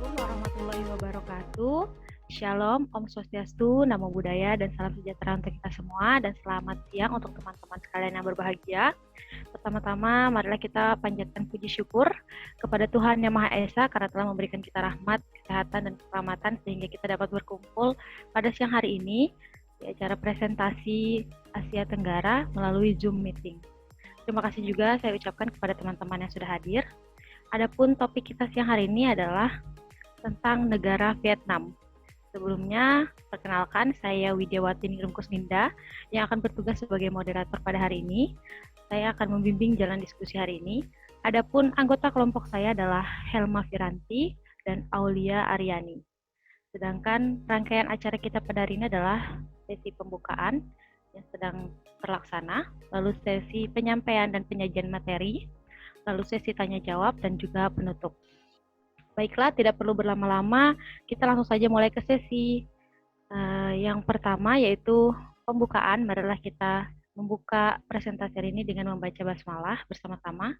Assalamualaikum warahmatullahi wabarakatuh. Shalom, Om Swastiastu, Namo Buddhaya, dan salam sejahtera untuk kita semua. Dan selamat siang untuk teman-teman sekalian yang berbahagia. Pertama-tama, marilah kita panjatkan puji syukur kepada Tuhan Yang Maha Esa karena telah memberikan kita rahmat, kesehatan, dan keselamatan sehingga kita dapat berkumpul pada siang hari ini di acara presentasi Asia Tenggara melalui Zoom meeting. Terima kasih juga saya ucapkan kepada teman-teman yang sudah hadir. Adapun topik kita siang hari ini adalah tentang negara Vietnam. Sebelumnya, perkenalkan saya Widiawati Ningrum Kusminda yang akan bertugas sebagai moderator pada hari ini. Saya akan membimbing jalan diskusi hari ini. Adapun anggota kelompok saya adalah Helma Firanti dan Aulia Aryani. Sedangkan rangkaian acara kita pada hari ini adalah sesi pembukaan yang sedang terlaksana, lalu sesi penyampaian dan penyajian materi, lalu sesi tanya jawab dan juga penutup. Baiklah, tidak perlu berlama-lama, kita langsung saja mulai ke sesi yang pertama, yaitu pembukaan. Marilah kita membuka presentasi hari ini dengan membaca basmalah bersama-sama.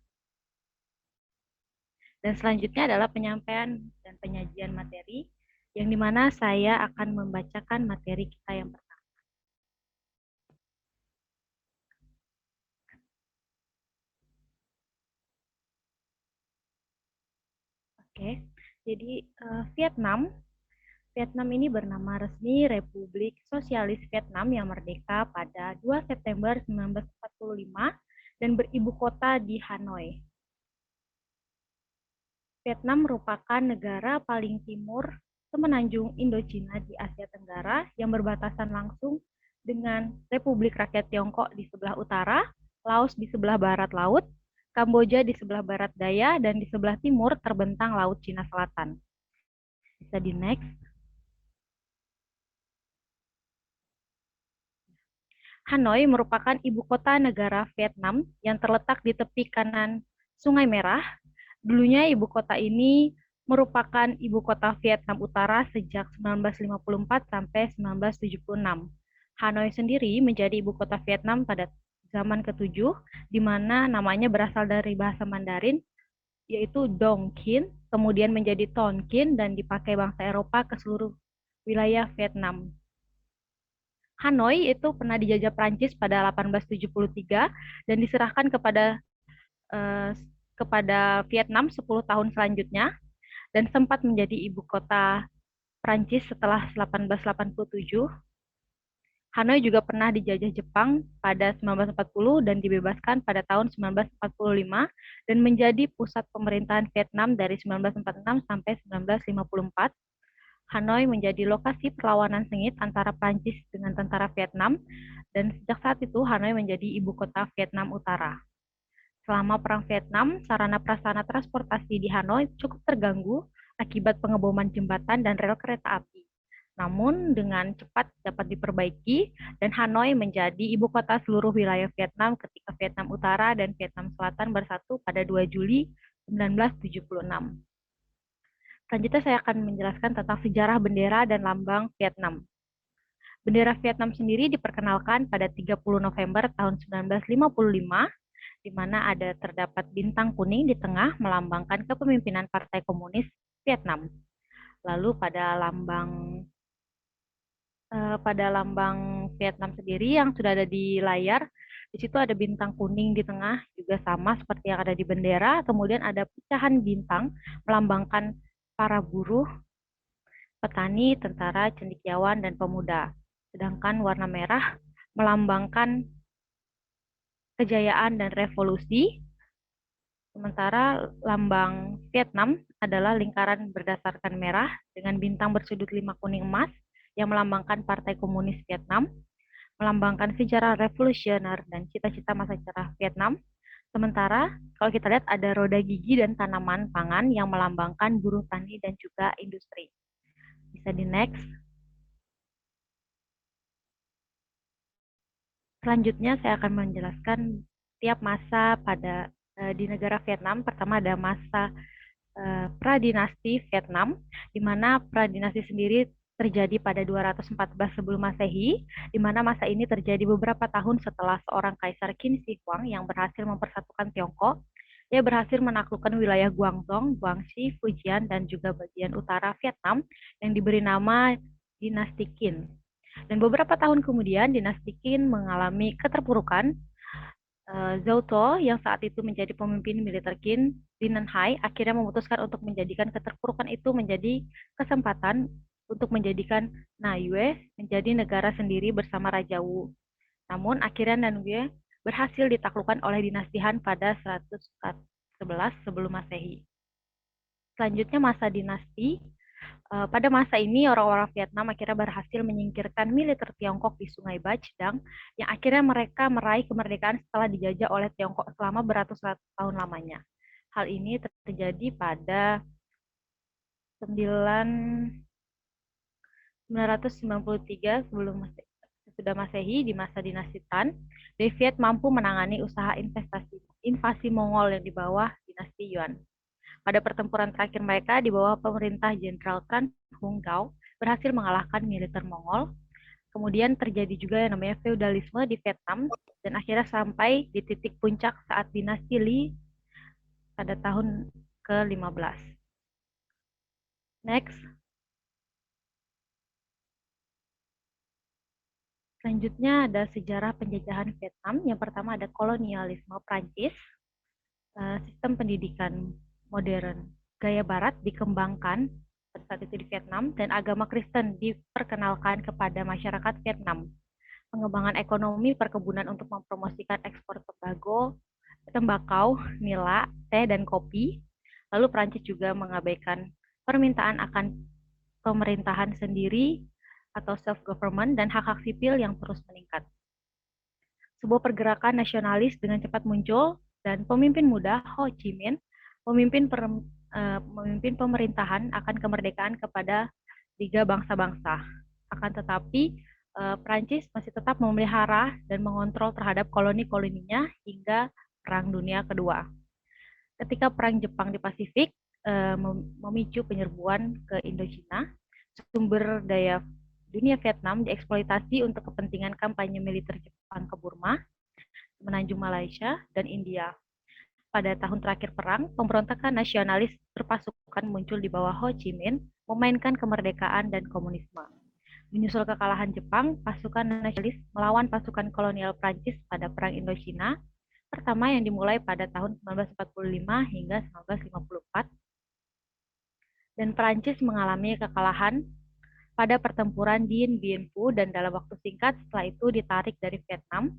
Dan selanjutnya adalah penyampaian dan penyajian materi, yang dimana saya akan membacakan materi kita yang pertama. Oke, jadi Vietnam ini bernama resmi Republik Sosialis Vietnam yang merdeka pada 2 September 1945 dan beribu kota di Hanoi. Vietnam merupakan negara paling timur semenanjung Indochina di Asia Tenggara yang berbatasan langsung dengan Republik Rakyat Tiongkok di sebelah utara, Laos di sebelah barat laut, Kamboja di sebelah barat daya, dan di sebelah timur terbentang Laut Cina Selatan. Bisa di next. Hanoi merupakan ibu kota negara Vietnam yang terletak di tepi kanan Sungai Merah. Dulunya ibu kota ini merupakan ibu kota Vietnam Utara sejak 1954 sampai 1976. Hanoi sendiri menjadi ibu kota Vietnam pada zaman ke-7, di mana namanya berasal dari bahasa Mandarin, yaitu Dong Kinh, kemudian menjadi Ton Kinh, dan dipakai bangsa Eropa ke seluruh wilayah Vietnam. Hanoi itu pernah dijajah Prancis pada 1873 dan diserahkan kepada Vietnam 10 tahun selanjutnya dan sempat menjadi ibu kota Prancis setelah 1887. Hanoi juga pernah dijajah Jepang pada 1940 dan dibebaskan pada tahun 1945 dan menjadi pusat pemerintahan Vietnam dari 1946 sampai 1954. Hanoi menjadi lokasi perlawanan sengit antara Prancis dengan tentara Vietnam, dan sejak saat itu Hanoi menjadi ibu kota Vietnam Utara. Selama Perang Vietnam, sarana prasarana transportasi di Hanoi cukup terganggu akibat pengeboman jembatan dan rel kereta api. Namun dengan cepat dapat diperbaiki dan Hanoi menjadi ibu kota seluruh wilayah Vietnam ketika Vietnam Utara dan Vietnam Selatan bersatu pada 2 Juli 1976. Selanjutnya saya akan menjelaskan tentang sejarah bendera dan lambang Vietnam. Bendera Vietnam sendiri diperkenalkan pada 30 November tahun 1955, di mana terdapat bintang kuning di tengah melambangkan kepemimpinan Partai Komunis Vietnam. Lalu pada lambang Vietnam sendiri yang sudah ada di layar, di situ ada bintang kuning di tengah, juga sama seperti yang ada di bendera. Kemudian ada pecahan bintang melambangkan para buruh, petani, tentara, cendekiawan, dan pemuda. Sedangkan warna merah melambangkan kejayaan dan revolusi. Sementara lambang Vietnam adalah lingkaran berdasarkan merah dengan bintang bersudut 5 kuning emas yang melambangkan Partai Komunis Vietnam, melambangkan sejarah revolusioner dan cita-cita masa cerah Vietnam. Sementara kalau kita lihat ada roda gigi dan tanaman pangan yang melambangkan buruh tani dan juga industri. Bisa di next. Selanjutnya saya akan menjelaskan tiap masa di negara Vietnam. Pertama ada masa pradinasti Vietnam, di mana pradinasti sendiri terjadi pada 214 sebelum Masehi, di mana masa ini terjadi beberapa tahun setelah seorang kaisar Qin Shi Huang yang berhasil mempersatukan Tiongkok. Dia berhasil menaklukkan wilayah Guangdong, Guangxi, Fujian, dan juga bagian utara Vietnam yang diberi nama Dinasti Qin. Dan beberapa tahun kemudian, Dinasti Qin mengalami keterpurukan. Zhou Tuo yang saat itu menjadi pemimpin militer Qin, Lin Hai, akhirnya memutuskan untuk menjadikan keterpurukan itu menjadi kesempatan untuk menjadikan Nanyue menjadi negara sendiri bersama Raja Wu. Namun akhirnya Nanyue berhasil ditaklukkan oleh dinasti Han pada 111 sebelum Masehi. Selanjutnya masa dinasti. Pada masa ini, orang-orang Vietnam akhirnya berhasil menyingkirkan militer Tiongkok di Sungai Bacdang, yang akhirnya mereka meraih kemerdekaan setelah dijajah oleh Tiongkok selama beratus-ratus tahun lamanya. Hal ini terjadi pada 993 sebelum sesudah Masehi di masa dinasti Tan. The Viet mampu menangani usaha invasi Mongol yang di bawah dinasti Yuan. Pada pertempuran terakhir mereka di bawah pemerintah Jenderal Tran Hung Gao berhasil mengalahkan militer Mongol. Kemudian terjadi juga yang namanya feudalisme di Vietnam dan akhirnya sampai di titik puncak saat dinasti Li pada tahun ke-15. Next. Selanjutnya ada sejarah penjajahan Vietnam. Yang pertama ada kolonialisme Prancis. Sistem pendidikan modern gaya barat dikembangkan pada saat itu di Vietnam dan agama Kristen diperkenalkan kepada masyarakat Vietnam. Pengembangan ekonomi perkebunan untuk mempromosikan ekspor tembakau, nila, teh, dan kopi. Lalu Prancis juga mengabaikan permintaan akan pemerintahan sendiri atau self-government dan hak-hak sipil yang terus meningkat. Sebuah pergerakan nasionalis dengan cepat muncul dan pemimpin muda Ho Chi Minh memimpin pemerintahan akan kemerdekaan kepada Liga Bangsa-Bangsa. Akan tetapi, Prancis masih tetap memelihara dan mengontrol terhadap koloni-koloninya hingga Perang Dunia Kedua. Ketika Perang Jepang di Pasifik memicu penyerbuan ke Indochina, sumber daya dunia Vietnam dieksploitasi untuk kepentingan kampanye militer Jepang ke Burma, Semenanjung Malaysia, dan India. Pada tahun terakhir perang, pemberontakan nasionalis berpasukan muncul di bawah Ho Chi Minh, memainkan kemerdekaan dan komunisme. Menyusul kekalahan Jepang, pasukan nasionalis melawan pasukan kolonial Prancis pada Perang Indochina, pertama yang dimulai pada tahun 1945 hingga 1954. Dan Prancis mengalami kekalahan pada pertempuran Dien Bien Phu dan dalam waktu singkat setelah itu ditarik dari Vietnam.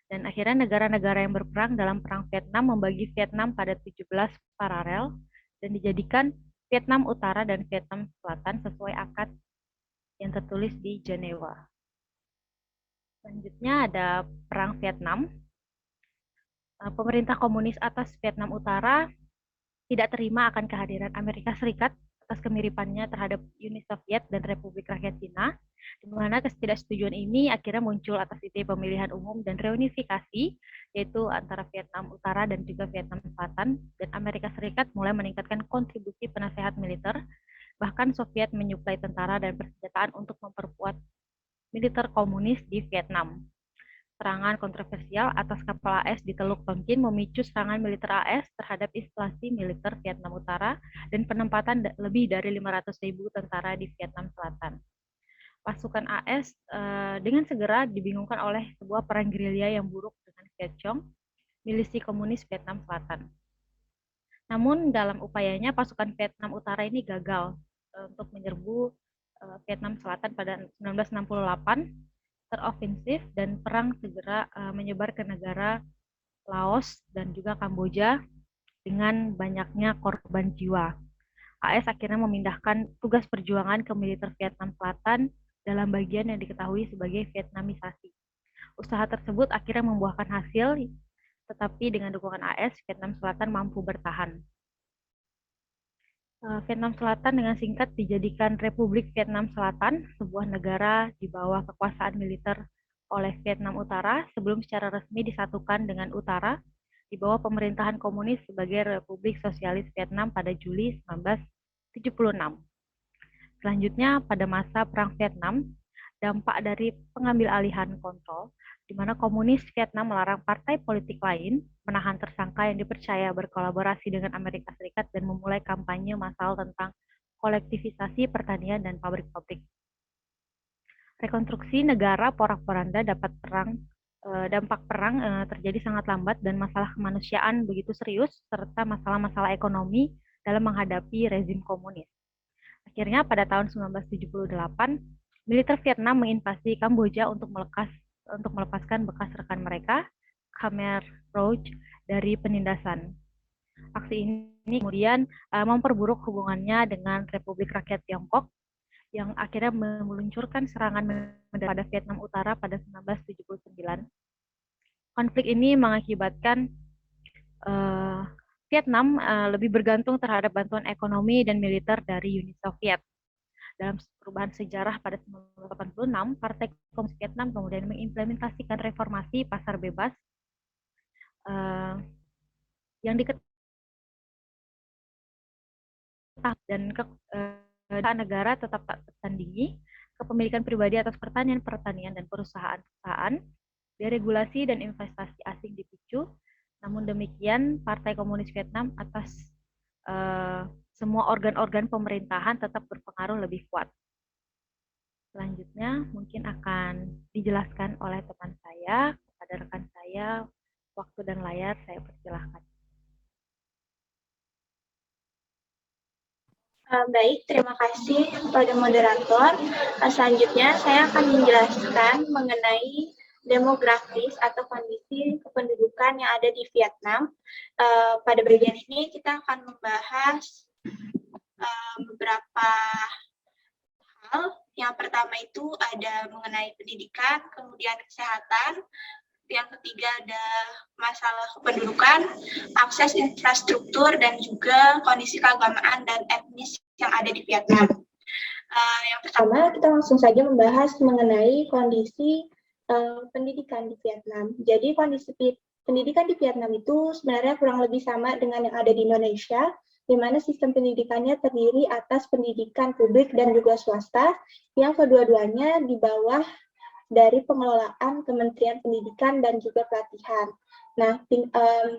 Dan akhirnya negara-negara yang berperang dalam Perang Vietnam membagi Vietnam pada 17 paralel dan dijadikan Vietnam Utara dan Vietnam Selatan sesuai akad yang tertulis di Jenewa. Selanjutnya ada Perang Vietnam. Pemerintah komunis atas Vietnam Utara tidak terima akan kehadiran Amerika Serikat atas kemiripannya terhadap Uni Soviet dan Republik Rakyat Cina, di mana ketidaksetujuan ini akhirnya muncul atas ide pemilihan umum dan reunifikasi, yaitu antara Vietnam Utara dan juga Vietnam Selatan, dan Amerika Serikat mulai meningkatkan kontribusi penasehat militer, bahkan Soviet menyuplai tentara dan persenjataan untuk memperkuat militer komunis di Vietnam. Serangan kontroversial atas kapal AS di Teluk Tonkin memicu serangan militer AS terhadap instalasi militer Vietnam Utara dan penempatan lebih dari 500.000 tentara di Vietnam Selatan. Pasukan AS dengan segera dibingungkan oleh sebuah perang gerilya yang buruk dengan Viet Cong, milisi komunis Vietnam Selatan. Namun dalam upayanya pasukan Vietnam Utara ini gagal untuk menyerbu Vietnam Selatan pada 1968, terofensif dan perang segera menyebar ke negara Laos dan juga Kamboja dengan banyaknya korban jiwa. AS akhirnya memindahkan tugas perjuangan ke militer Vietnam Selatan dalam bagian yang diketahui sebagai Vietnamisasi. Usaha tersebut akhirnya membuahkan hasil, tetapi dengan dukungan AS, Vietnam Selatan mampu bertahan. Vietnam Selatan dengan singkat dijadikan Republik Vietnam Selatan, sebuah negara di bawah kekuasaan militer oleh Vietnam Utara sebelum secara resmi disatukan dengan Utara di bawah pemerintahan komunis sebagai Republik Sosialis Vietnam pada Juli 1976. Selanjutnya, pada masa Perang Vietnam, dampak dari pengambil alihan kontrol, di mana komunis Vietnam melarang partai politik lain menahan tersangka yang dipercaya berkolaborasi dengan Amerika Serikat dan memulai kampanye massal tentang kolektivisasi pertanian dan pabrik-pabrik. Rekonstruksi negara porak-poranda dampak perang terjadi sangat lambat dan masalah kemanusiaan begitu serius serta masalah-masalah ekonomi dalam menghadapi rezim komunis. Akhirnya pada tahun 1978, militer Vietnam menginvasi Kamboja untuk melepaskan bekas rekan mereka, Khmer Rouge, dari penindasan. Aksi ini kemudian memperburuk hubungannya dengan Republik Rakyat Tiongkok yang akhirnya meluncurkan serangan pada Vietnam Utara pada 1979. Konflik ini mengakibatkan Vietnam lebih bergantung terhadap bantuan ekonomi dan militer dari Uni Soviet. Dalam perubahan sejarah pada 1986, Partai Komunis Vietnam kemudian mengimplementasikan reformasi pasar bebas yang diketahui dan negara tetap tak tertandingi, kepemilikan pribadi atas pertanian dan perusahaan-perusahaan, deregulasi dan investasi asing dipicu. Namun demikian, Partai Komunis Vietnam atas semua organ-organ pemerintahan tetap berpengaruh lebih kuat. Selanjutnya mungkin akan dijelaskan oleh teman saya kepada rekan saya. Waktu dan layar saya persilahkan. Baik, terima kasih kepada moderator. Selanjutnya saya akan menjelaskan mengenai demografis atau kondisi kependudukan yang ada di Vietnam. Pada bagian ini kita akan membahas beberapa hal. Yang pertama itu ada mengenai pendidikan, kemudian kesehatan. Yang ketiga ada masalah kependudukan, akses infrastruktur, dan juga kondisi keagamaan dan etnis yang ada di Vietnam. Yang pertama, kita langsung saja membahas mengenai kondisi pendidikan di Vietnam. Jadi kondisi pendidikan di Vietnam itu sebenarnya kurang lebih sama dengan yang ada di Indonesia, di mana sistem pendidikannya terdiri atas pendidikan publik dan juga swasta, yang kedua-duanya di bawah dari pengelolaan Kementerian Pendidikan dan juga Pelatihan. Nah,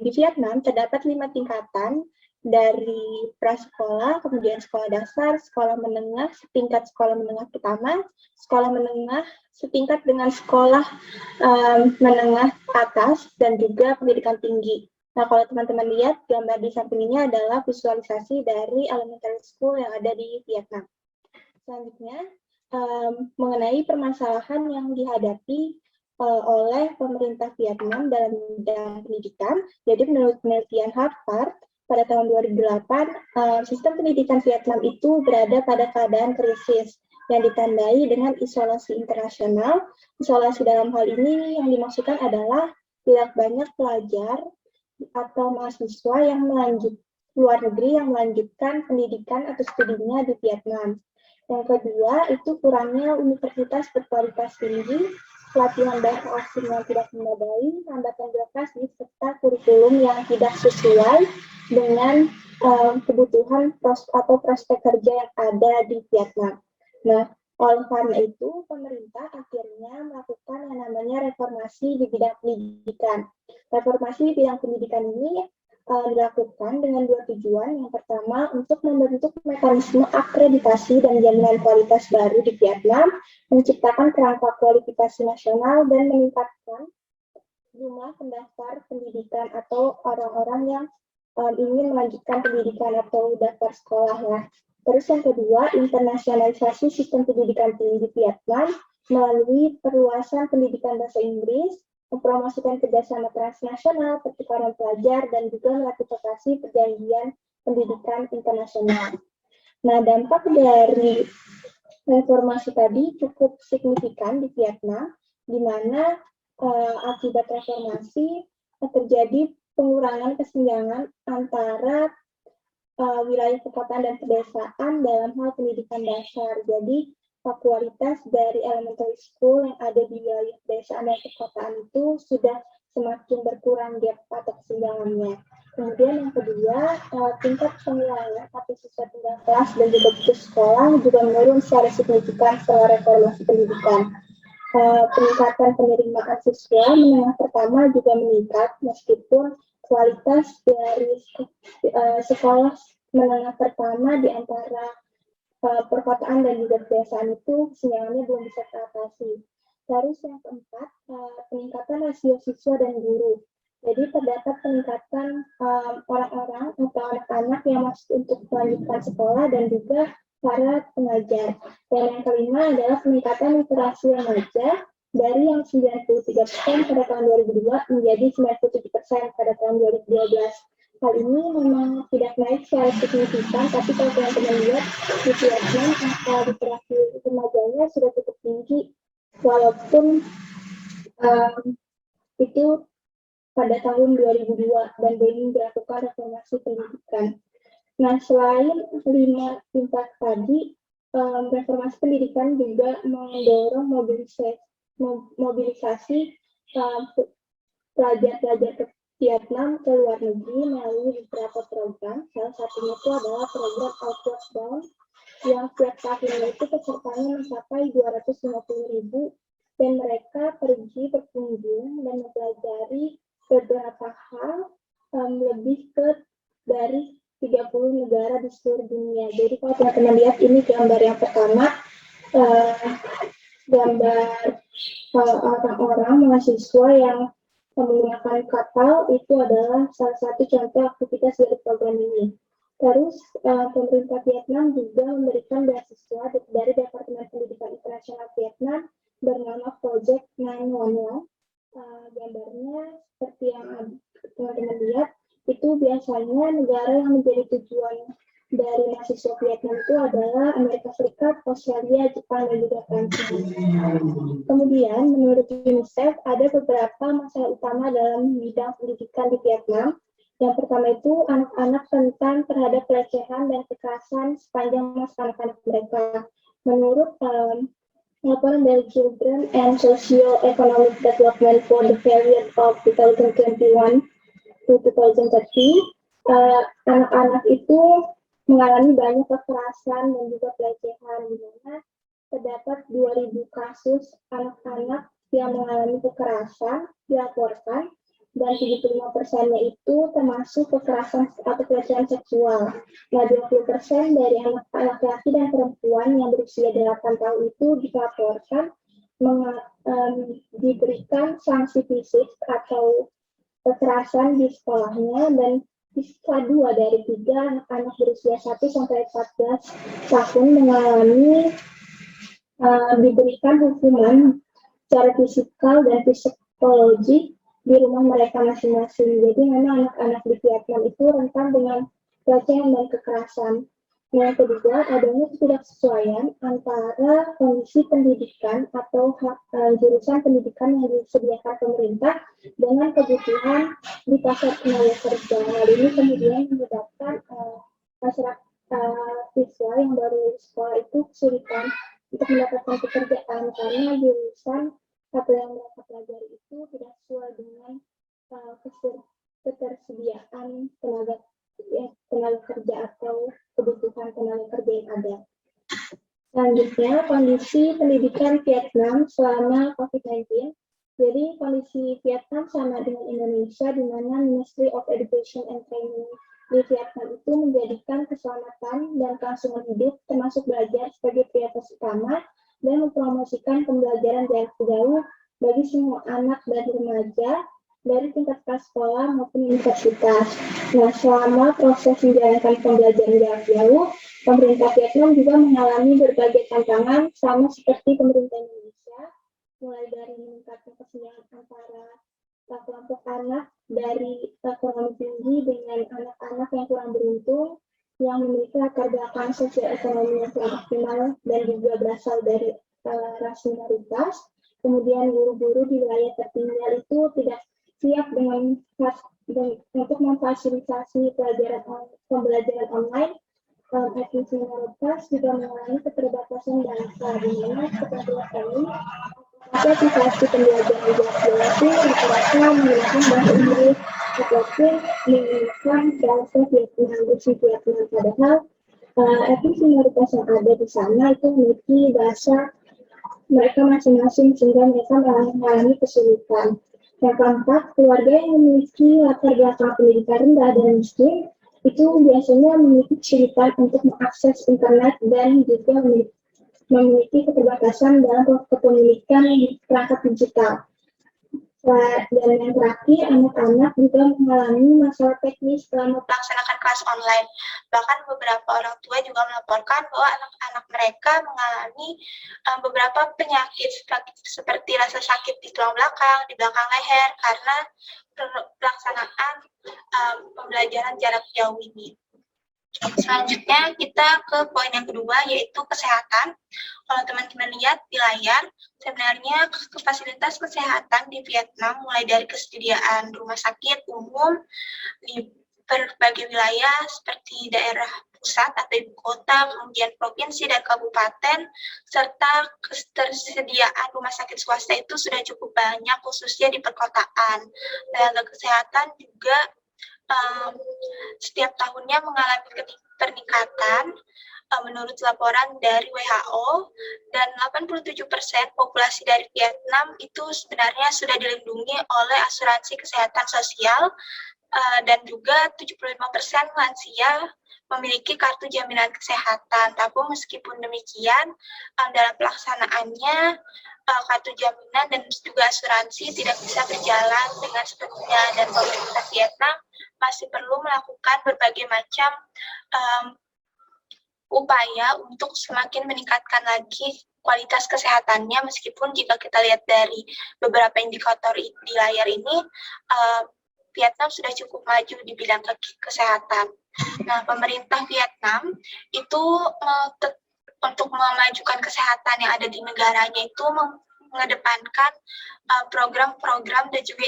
di Vietnam terdapat 5 tingkatan, dari prasekolah, kemudian sekolah dasar, sekolah menengah, setingkat sekolah menengah pertama, sekolah menengah setingkat dengan sekolah menengah atas, dan juga pendidikan tinggi. Nah, kalau teman-teman lihat, gambar di samping ini adalah visualisasi dari elementary school yang ada di Vietnam. Selanjutnya, mengenai permasalahan yang dihadapi oleh pemerintah Vietnam dalam bidang pendidikan. Jadi menurut penelitian Harvard, pada tahun 2008, sistem pendidikan Vietnam itu berada pada keadaan krisis yang ditandai dengan isolasi internasional. Isolasi dalam hal ini yang dimaksudkan adalah tidak banyak pelajar atau mahasiswa yang luar negeri yang melanjutkan pendidikan atau studinya di Vietnam. Yang kedua, itu kurangnya universitas berkualitas tinggi, pelatihan bahasa asing yang tidak memadai, hambatan birokrasi, serta kurikulum yang tidak sesuai dengan kebutuhan atau prospek kerja yang ada di Vietnam. Nah, oleh karena itu, pemerintah akhirnya melakukan yang namanya reformasi di bidang pendidikan. Reformasi di bidang pendidikan ini dilakukan dengan 2 tujuan. Yang pertama, untuk membentuk mekanisme akreditasi dan jaminan kualitas baru di Vietnam, menciptakan kerangka kualifikasi nasional, dan meningkatkan jumlah pendaftar pendidikan atau orang-orang yang ingin melanjutkan pendidikan atau daftar sekolah. Ya. Terus yang kedua, internasionalisasi sistem pendidikan tinggi Vietnam melalui perluasan pendidikan bahasa Inggris, mempromosikan kerjasama transnasional, pertukaran pelajar, dan juga meratifikasi perjanjian pendidikan internasional. Nah, dampak dari reformasi tadi cukup signifikan di Vietnam, di mana akibat reformasi terjadi pengurangan kesenjangan antara wilayah perkotaan dan pedesaan dalam hal pendidikan dasar. Jadi, kualitas dari elementary school yang ada di wilayah pedesaan dan perkotaan itu sudah semakin berkurang gap atau kesenjangannya. Kemudian yang kedua, tingkat penilaian atau siswa tinggal kelas dan juga putus sekolah juga menurun secara signifikan setelah reformasi pendidikan. Peningkatan penerimaan siswa menengah pertama juga meningkat meskipun kualitas dari sekolah menengah pertama di antara perkotaan dan juga pedesaan itu kesenjangannya belum bisa teratasi. Terus yang keempat, peningkatan rasio siswa dan guru. Jadi terdapat peningkatan orang-orang atau anak-anak yang masuk untuk melanjutkan sekolah dan juga para pengajar. Dan yang kelima adalah peningkatan literasi remaja dari yang 93% pada tahun 2002 menjadi 97% pada tahun 2012. Hal ini memang tidak naik secara signifikan, tapi kalau teman-teman lihat di Vietnam, angka literasi remajanya sudah cukup tinggi, walaupun itu pada tahun 2002 dan belum dilakukan reformasi pendidikan. Nah, selain 5 tingkat tadi, reformasi pendidikan juga mendorong mobilisasi pelajar-pelajar ke Vietnam ke luar negeri melalui beberapa program. Salah satunya itu adalah program Outward Bound yang setiap tahunnya itu pesertanya mencapai 250.000 dan mereka pergi berkunjung dan mempelajari beberapa hal lebih dari 30 negara di seluruh dunia. Jadi kalau teman-teman lihat ini gambar yang pertama, gambar orang-orang mahasiswa yang menggunakan kapal itu adalah salah satu contoh aktivitas dari program ini. Terus pemerintah Vietnam juga memberikan beasiswa dari Departemen Pendidikan Internasional Vietnam bernama Project 911. Gambarnya seperti yang teman-teman lihat, itu biasanya negara yang menjadi tujuan dari mahasiswa Vietnam itu adalah Amerika Serikat, Australia, Jepang, dan juga Prancis. Kemudian, menurut UNICEF, ada beberapa masalah utama dalam bidang pendidikan di Vietnam. Yang pertama itu anak-anak rentan terhadap pelecehan dan kekerasan sepanjang masa anak-anak mereka. Menurut laporan dari Children and Socio-Economic Development for the period of 2021 to 2030, anak-anak itu mengalami banyak kekerasan dan juga pelecehan, di mana terdapat 2.000 kasus anak-anak yang mengalami kekerasan dilaporkan, dan 75%-nya itu termasuk kekerasan atau pelecehan seksual. Nah, 20% dari anak laki-laki dan perempuan yang berusia 8 tahun itu dilaporkan diberikan sanksi fisik atau kekerasan di sekolahnya, dan siswa 2 dari 3 anak berusia 1 sampai 14 tahun mengalami diberikan hukuman secara fisikal dan psikologi di rumah mereka masing-masing. Jadi memang anak-anak di Vietnam itu rentan dengan pelecehan dan kekerasan. Yang kedua, adanya ketidaksesuaian antara kondisi pendidikan atau jurusan pendidikan yang disediakan pemerintah dengan kebutuhan di pasar tenaga kerja. Hal ini kemudian menyebabkan masyarakat siswa yang baru sekolah itu kesulitan untuk mendapatkan pekerjaan karena jurusan atau yang mereka pelajari itu tidak sesuai dengan ketersediaan tenaga kerja atau kebutuhan tenaga kerja yang ada. Selanjutnya, kondisi pendidikan Vietnam selama COVID-19. Jadi, kondisi Vietnam sama dengan Indonesia, di mana Ministry of Education and Training di Vietnam itu menjadikan keselamatan dan kelangsungan hidup, termasuk belajar, sebagai prioritas utama, dan mempromosikan pembelajaran jarak jauh bagi semua anak dan remaja dari tingkat prasekolah maupun universitas. Nah, selama proses menjalankan pembelajaran jarak jauh, pemerintah Vietnam juga mengalami berbagai tantangan sama seperti pemerintah Indonesia, mulai dari meningkatnya kesenjangan antara kelompok anak dari ekonomi tinggi dengan anak-anak yang kurang beruntung, yang memiliki latar belakang sosial ekonomi yang kurang optimal dan juga berasal dari ras minoritas. Kemudian guru-guru di wilayah tertinggal itu tidak siap untuk memfasilitasi pembelajaran online. Etnis minoritas juga mengalami keterbatasan bahasa, di mana seperti ini aplikasi pembelajaran jarak jauh itu rata-rata menggunakan bahasa Inggris ataupun menggunakan bahasa Vietnam, padahal etnis minoritas yang ada di sana itu memiliki bahasa mereka masing-masing sehingga mereka mengalami kesulitan. Yang keempat, keluarga yang memiliki latar belakang pendidikan rendah dan miskin itu biasanya memiliki kesulitan untuk mengakses internet dan juga memiliki keterbatasan dalam kepemilikan perangkat digital. Dan yang terakhir, anak-anak juga mengalami masalah teknis dalam melaksanakan kelas online. Bahkan beberapa orang tua juga melaporkan bahwa anak-anak mereka mengalami beberapa penyakit seperti rasa sakit di tulang belakang, di belakang leher, karena pelaksanaan pembelajaran jarak jauh ini. Selanjutnya kita ke poin yang kedua, yaitu kesehatan. Kalau teman-teman lihat di layar, sebenarnya fasilitas kesehatan di Vietnam mulai dari kesediaan rumah sakit umum di berbagai wilayah seperti daerah pusat atau ibu kota, kemudian provinsi dan kabupaten, serta ketersediaan rumah sakit swasta itu sudah cukup banyak, khususnya di perkotaan. Tenaga kesehatan juga setiap tahunnya mengalami peningkatan menurut laporan dari WHO, dan 87% populasi dari Vietnam itu sebenarnya sudah dilindungi oleh asuransi kesehatan sosial, dan juga 75% lansia memiliki kartu jaminan kesehatan. Tapi meskipun demikian, dalam pelaksanaannya kartu jaminan dan juga asuransi tidak bisa berjalan dengan semestinya, dan pemerintah Vietnam masih perlu melakukan berbagai macam upaya untuk semakin meningkatkan lagi kualitas kesehatannya, meskipun jika kita lihat dari beberapa indikator di layar ini, Vietnam sudah cukup maju di bidang kesehatan. Nah, pemerintah Vietnam itu untuk memajukan kesehatan yang ada di negaranya itu mengedepankan program-program dan juga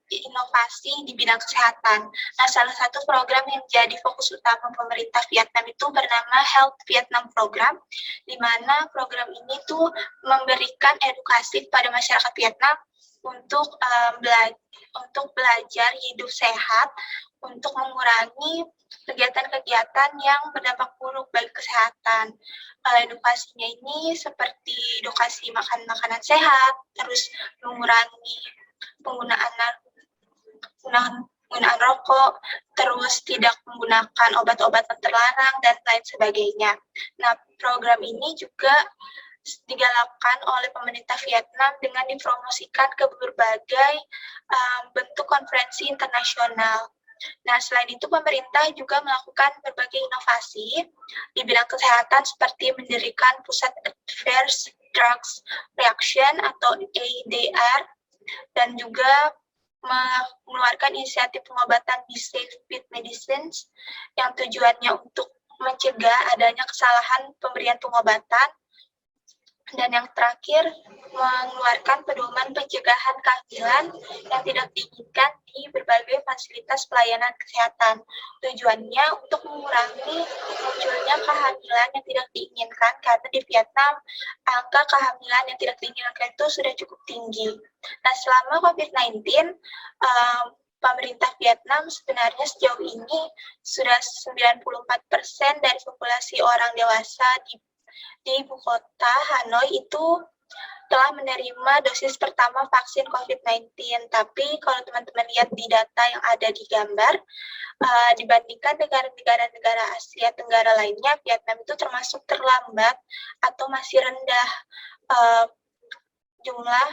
inovasi di bidang kesehatan. Nah, salah satu program yang menjadi fokus utama pemerintah Vietnam itu bernama Health Vietnam Program, di mana program ini tuh memberikan edukasi kepada masyarakat Vietnam untuk belajar hidup sehat, untuk mengurangi kegiatan-kegiatan yang berdampak buruk bagi kesehatan. Edukasinya ini seperti edukasi makan makanan sehat, terus mengurangi penggunaan rokok, terus tidak menggunakan obat-obatan terlarang, dan lain sebagainya. Nah, program ini juga digalakkan oleh pemerintah Vietnam dengan dipromosikan ke berbagai bentuk konferensi internasional. Nah, selain itu pemerintah juga melakukan berbagai inovasi di bidang kesehatan seperti mendirikan Pusat Adverse Drugs Reaction atau ADR, dan juga mengeluarkan inisiatif pengobatan Be Safe with Medicines yang tujuannya untuk mencegah adanya kesalahan pemberian pengobatan. Dan yang terakhir, mengeluarkan pedoman pencegahan kehamilan yang tidak diinginkan di berbagai fasilitas pelayanan kesehatan. Tujuannya untuk mengurangi munculnya kehamilan yang tidak diinginkan, karena di Vietnam angka kehamilan yang tidak diinginkan itu sudah cukup tinggi. Nah, selama COVID-19, pemerintah Vietnam sebenarnya sejauh ini sudah 94% dari populasi orang dewasa di ibu kota Hanoi itu telah menerima dosis pertama vaksin COVID-19. Tapi kalau teman-teman lihat di data yang ada di gambar, dibandingkan negara Asia Tenggara lainnya, Vietnam itu termasuk terlambat atau masih rendah jumlah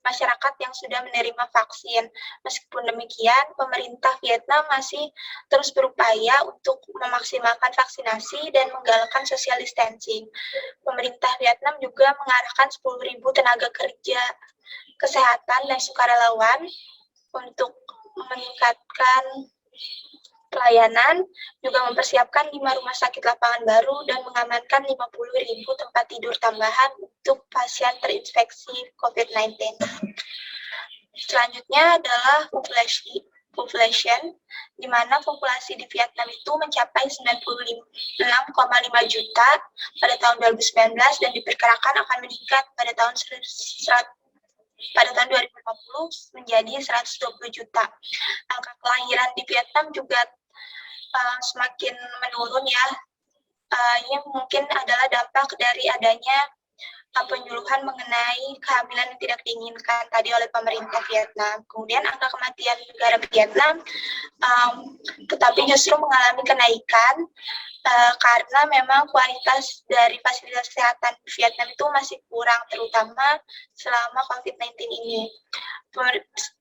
masyarakat yang sudah menerima vaksin. Meskipun demikian, pemerintah Vietnam masih terus berupaya untuk memaksimalkan vaksinasi dan menggalakkan social distancing. Pemerintah Vietnam juga mengarahkan 10.000 tenaga kerja kesehatan dan sukarelawan untuk meningkatkan pelayanan, juga mempersiapkan 5 rumah sakit lapangan baru dan mengamankan 50.000 tempat tidur tambahan untuk pasien terinfeksi COVID-19. Selanjutnya adalah population, di mana populasi di Vietnam itu mencapai 96,5 juta pada tahun 2019 dan diperkirakan akan meningkat pada tahun 2050 menjadi 120 juta. Angka kelahiran di Vietnam juga semakin menurun ya. Ini mungkin adalah dampak dari adanya penyuluhan mengenai kehamilan yang tidak diinginkan tadi oleh pemerintah Vietnam. Kemudian angka kematian negara Vietnam tetapi justru mengalami kenaikan karena memang kualitas dari fasilitas kesehatan Vietnam itu masih kurang, terutama selama COVID-19 ini.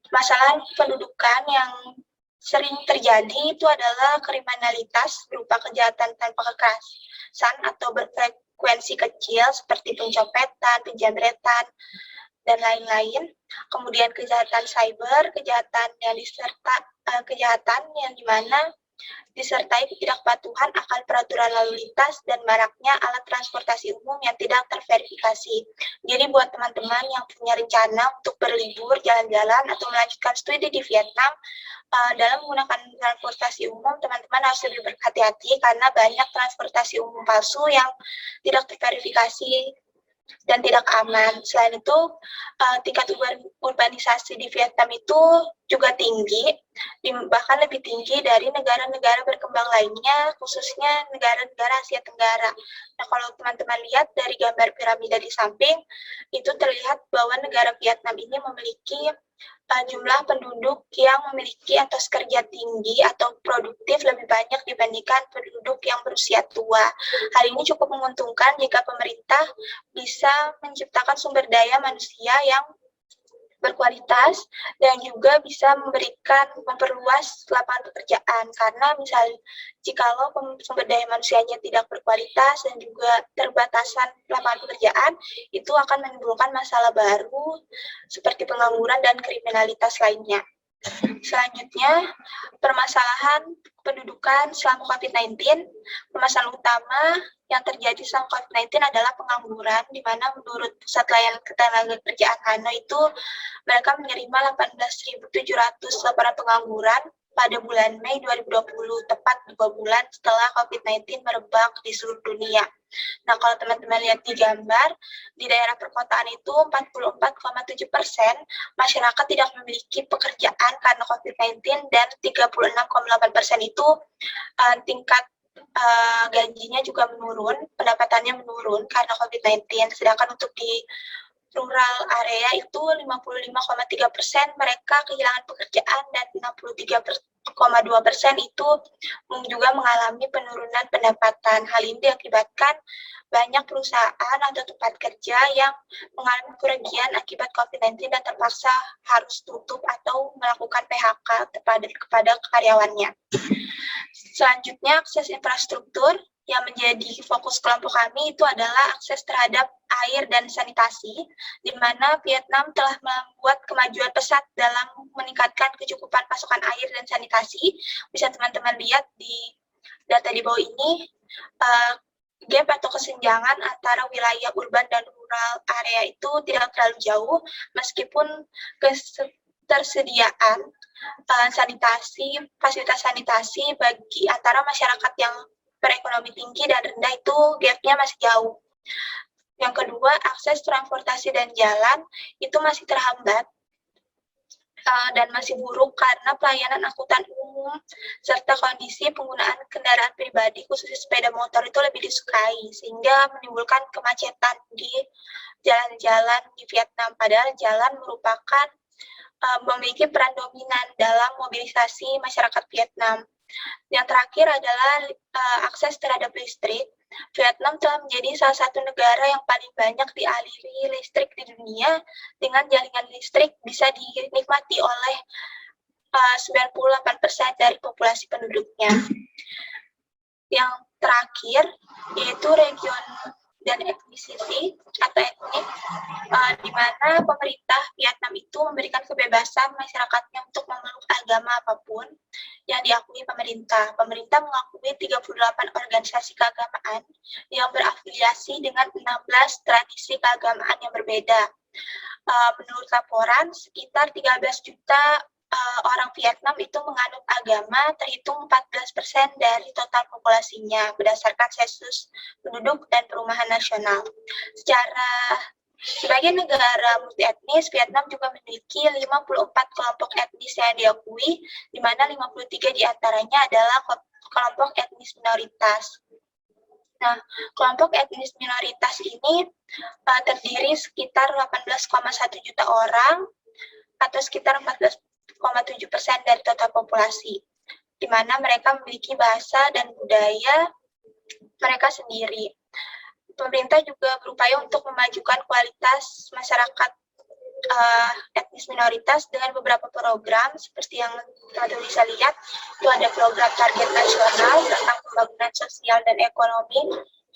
Masalah pendudukan yang sering terjadi itu adalah kriminalitas berupa kejahatan tanpa kekerasan atau berfrekuensi kecil seperti pencopetan, penjamretan, dan lain-lain. Kemudian kejahatan cyber, kejahatan yang dimana disertai ketidakpatuhan akan peraturan lalu lintas dan maraknya alat transportasi umum yang tidak terverifikasi. Jadi buat teman-teman yang punya rencana untuk berlibur, jalan-jalan, atau melanjutkan studi di Vietnam, dalam menggunakan transportasi umum, teman-teman harus lebih berhati-hati karena banyak transportasi umum palsu yang tidak terverifikasi dan tidak aman. Selain itu, tingkat urbanisasi di Vietnam itu juga tinggi, bahkan lebih tinggi dari negara-negara berkembang lainnya, khususnya negara-negara Asia Tenggara. Nah, kalau teman-teman lihat dari gambar piramida di samping, itu terlihat bahwa negara Vietnam ini memiliki jumlah penduduk yang memiliki etos kerja tinggi atau produktif lebih banyak dibandingkan penduduk yang berusia tua. Hal ini cukup menguntungkan jika pemerintah bisa menciptakan sumber daya manusia yang berkualitas dan juga bisa memperluas lapangan pekerjaan, karena misalnya jikalau sumber daya manusianya tidak berkualitas dan juga terbatasan lapangan pekerjaan, itu akan menimbulkan masalah baru seperti pengangguran dan kriminalitas lainnya. Selanjutnya, permasalahan pendudukan selama COVID-19. Permasalahan utama yang terjadi selama COVID-19 adalah pengangguran, di mana menurut Pusat Layanan Ketenagakerjaan Hanoi itu mereka menerima 18.700 laporan pengangguran pada bulan Mei 2020, tepat 2 bulan setelah COVID-19 merebak di seluruh dunia. Nah, kalau teman-teman lihat di gambar, di daerah perkotaan itu 44,7% masyarakat tidak memiliki pekerjaan karena COVID-19 dan 36,8% itu tingkat gajinya juga menurun, pendapatannya menurun karena COVID-19. Sedangkan untuk di rural area itu 55,3% mereka kehilangan pekerjaan dan 63,2% itu juga mengalami penurunan pendapatan. Hal ini diakibatkan banyak perusahaan atau tempat kerja yang mengalami kerugian akibat COVID-19 dan terpaksa harus tutup atau melakukan PHK kepada karyawannya. Selanjutnya, akses infrastruktur yang menjadi fokus kelompok kami itu adalah akses terhadap air dan sanitasi, di mana Vietnam telah membuat kemajuan pesat dalam meningkatkan kecukupan pasokan air dan sanitasi. Bisa teman-teman lihat di data di bawah ini, gap atau kesenjangan antara wilayah urban dan rural area itu tidak terlalu jauh, meskipun ketersediaan fasilitas sanitasi bagi antara masyarakat yang berekonomi tinggi dan rendah itu gap-nya masih jauh. Yang kedua, akses transportasi dan jalan itu masih terhambat dan masih buruk karena pelayanan angkutan umum serta kondisi penggunaan kendaraan pribadi khususnya sepeda motor itu lebih disukai, sehingga menimbulkan kemacetan di jalan-jalan di Vietnam. Padahal jalan merupakan memiliki peran dominan dalam mobilisasi masyarakat Vietnam. Yang terakhir adalah akses terhadap listrik. Vietnam telah menjadi salah satu negara yang paling banyak dialiri listrik di dunia dengan jaringan listrik bisa dinikmati oleh 98% dari populasi penduduknya. Yang terakhir yaitu region dan etnisiti atau etnik, di mana pemerintah Vietnam itu memberikan kebebasan masyarakatnya untuk memeluk agama apapun yang diakui pemerintah. Pemerintah mengakui 38 organisasi keagamaan yang berafiliasi dengan 16 tradisi keagamaan yang berbeda. Menurut laporan, sekitar 13 juta orang Vietnam itu menganut agama, terhitung 14% dari total populasinya berdasarkan sensus penduduk dan perumahan nasional. Sebagai negara multietnis, Vietnam juga memiliki 54 kelompok etnis yang diakui, di mana 53 diantaranya adalah kelompok etnis minoritas. Nah, kelompok etnis minoritas ini terdiri sekitar 18,1 juta orang atau sekitar 14,7% dari total populasi, di mana mereka memiliki bahasa dan budaya mereka sendiri. Pemerintah juga berupaya untuk memajukan kualitas masyarakat etnis minoritas dengan beberapa program seperti yang teman-teman bisa lihat. Itu ada program target nasional tentang pembangunan sosial dan ekonomi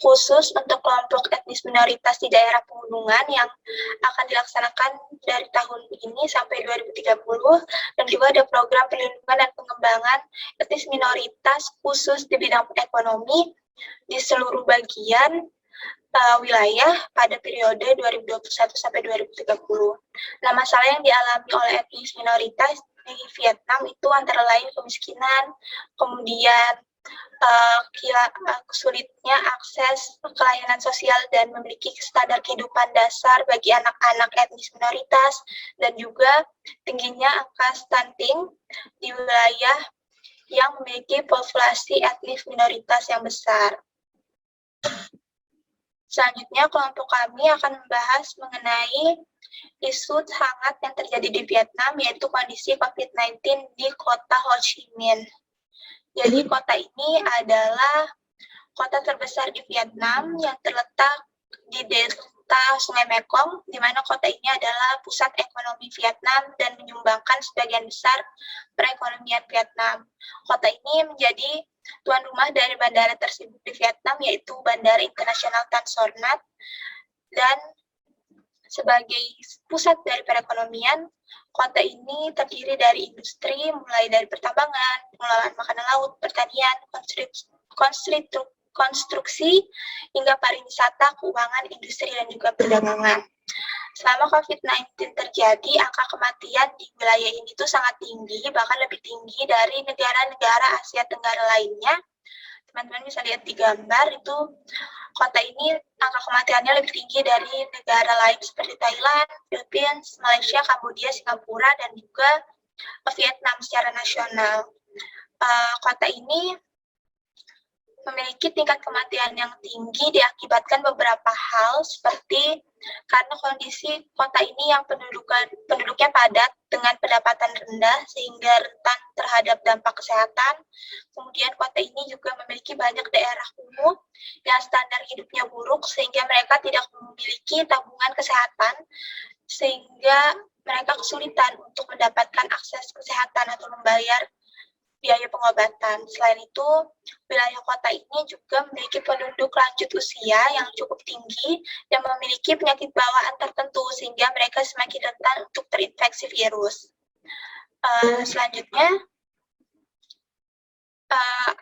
khusus untuk kelompok etnis minoritas di daerah pegunungan yang akan dilaksanakan dari tahun ini sampai 2030, dan juga ada program perlindungan dan pengembangan etnis minoritas khusus di bidang ekonomi di seluruh bagian wilayah pada periode 2021 sampai 2030. Nah, masalah yang dialami oleh etnis minoritas di Vietnam itu antara lain kemiskinan, kemudian sulitnya akses ke layanan sosial dan memiliki standar kehidupan dasar bagi anak-anak etnis minoritas, dan juga tingginya angka stunting di wilayah yang memiliki populasi etnis minoritas yang besar. Selanjutnya, kelompok kami akan membahas mengenai isu hangat yang terjadi di Vietnam, yaitu kondisi COVID-19 di kota Ho Chi Minh. Jadi, kota ini adalah kota terbesar di Vietnam yang terletak di delta Sungai Mekong, di mana kota ini adalah pusat ekonomi Vietnam dan menyumbangkan sebagian besar perekonomian Vietnam. Kota ini menjadi tuan rumah dari bandara tersibuk di Vietnam, yaitu Bandara Internasional Tan Son Nhat, dan sebagai pusat dari perekonomian, kota ini terdiri dari industri, mulai dari pertambangan, pengelolaan makanan laut, pertanian, konstruksi, hingga pariwisata, keuangan, industri, dan juga perdagangan. Selama COVID-19 terjadi, angka kematian di wilayah ini tuh sangat tinggi, bahkan lebih tinggi dari negara-negara Asia Tenggara lainnya. Teman-teman bisa lihat di gambar, itu kota ini angka kematiannya lebih tinggi dari negara lain seperti Thailand, Filipina, Malaysia, Kamboja, Singapura, dan juga Vietnam secara nasional. Kota ini memiliki tingkat kematian yang tinggi diakibatkan beberapa hal, seperti karena kondisi kota ini yang penduduknya padat dengan pendapatan rendah sehingga rentan terhadap dampak kesehatan. Kemudian kota ini juga memiliki banyak daerah kumuh yang standar hidupnya buruk sehingga mereka tidak memiliki tabungan kesehatan, sehingga mereka kesulitan untuk mendapatkan akses kesehatan atau membayar biaya pengobatan. Selain itu, wilayah kota ini juga memiliki penduduk lanjut usia yang cukup tinggi dan memiliki penyakit bawaan tertentu sehingga mereka semakin rentan untuk terinfeksi virus. Selanjutnya,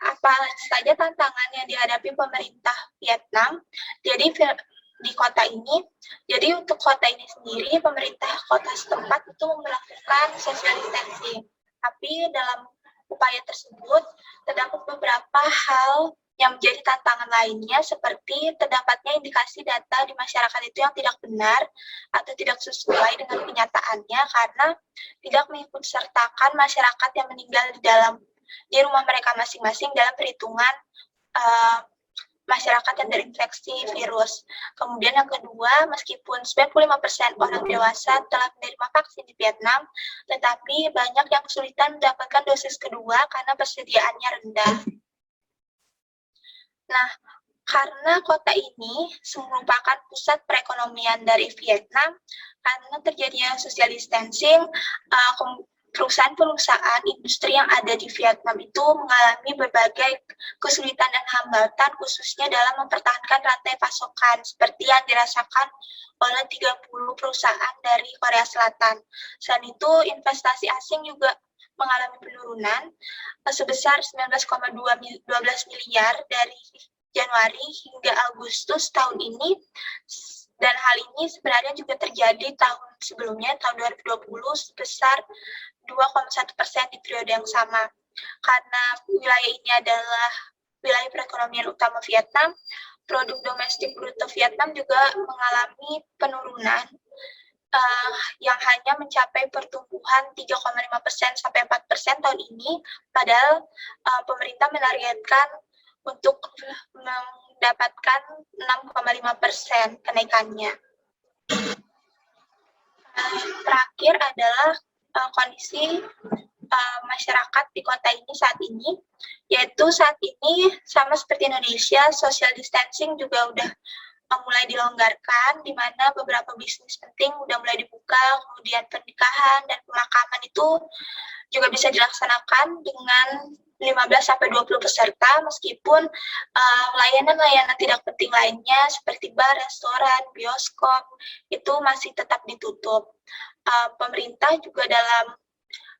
apa saja tantangan yang dihadapi pemerintah Vietnam? Jadi di kota ini, jadi untuk kota ini sendiri, pemerintah kota setempat itu melakukan social distancing. Tapi dalam upaya tersebut, terdapat beberapa hal yang menjadi tantangan lainnya, seperti terdapatnya indikasi data di masyarakat itu yang tidak benar atau tidak sesuai dengan kenyataannya karena tidak mengikut sertakan masyarakat yang meninggal di rumah mereka masing-masing dalam perhitungan masyarakat yang terinfeksi virus. Kemudian yang kedua, meskipun 95% orang dewasa telah menerima vaksin di Vietnam, tetapi banyak yang kesulitan mendapatkan dosis kedua karena persediaannya rendah. Nah, Karena kota ini merupakan pusat perekonomian dari Vietnam, karena terjadinya social distancing, perusahaan-perusahaan industri yang ada di Vietnam itu mengalami berbagai kesulitan dan hambatan, khususnya dalam mempertahankan rantai pasokan, seperti yang dirasakan oleh 30 perusahaan dari Korea Selatan. Selain itu, investasi asing juga mengalami penurunan sebesar 19,12 miliar dari Januari hingga Agustus tahun ini, dan hal ini sebenarnya juga terjadi tahun sebelumnya, tahun 2020, sebesar 2,1% di periode yang sama. Karena wilayah ini adalah wilayah perekonomian utama Vietnam, produk domestik bruto Vietnam juga mengalami penurunan yang hanya mencapai pertumbuhan 3,5% sampai 4% tahun ini, padahal pemerintah menargetkan untuk mendapatkan 6,5% kenaikannya. Terakhir adalah kondisi masyarakat di kota ini saat ini, yaitu saat ini sama seperti Indonesia, social distancing juga udah mulai dilonggarkan, di mana beberapa bisnis penting udah mulai dibuka, kemudian pernikahan dan pemakaman itu juga bisa dilaksanakan dengan 15-20 peserta, meskipun layanan-layanan tidak penting lainnya seperti bar, restoran, bioskop itu masih tetap ditutup. Pemerintah juga dalam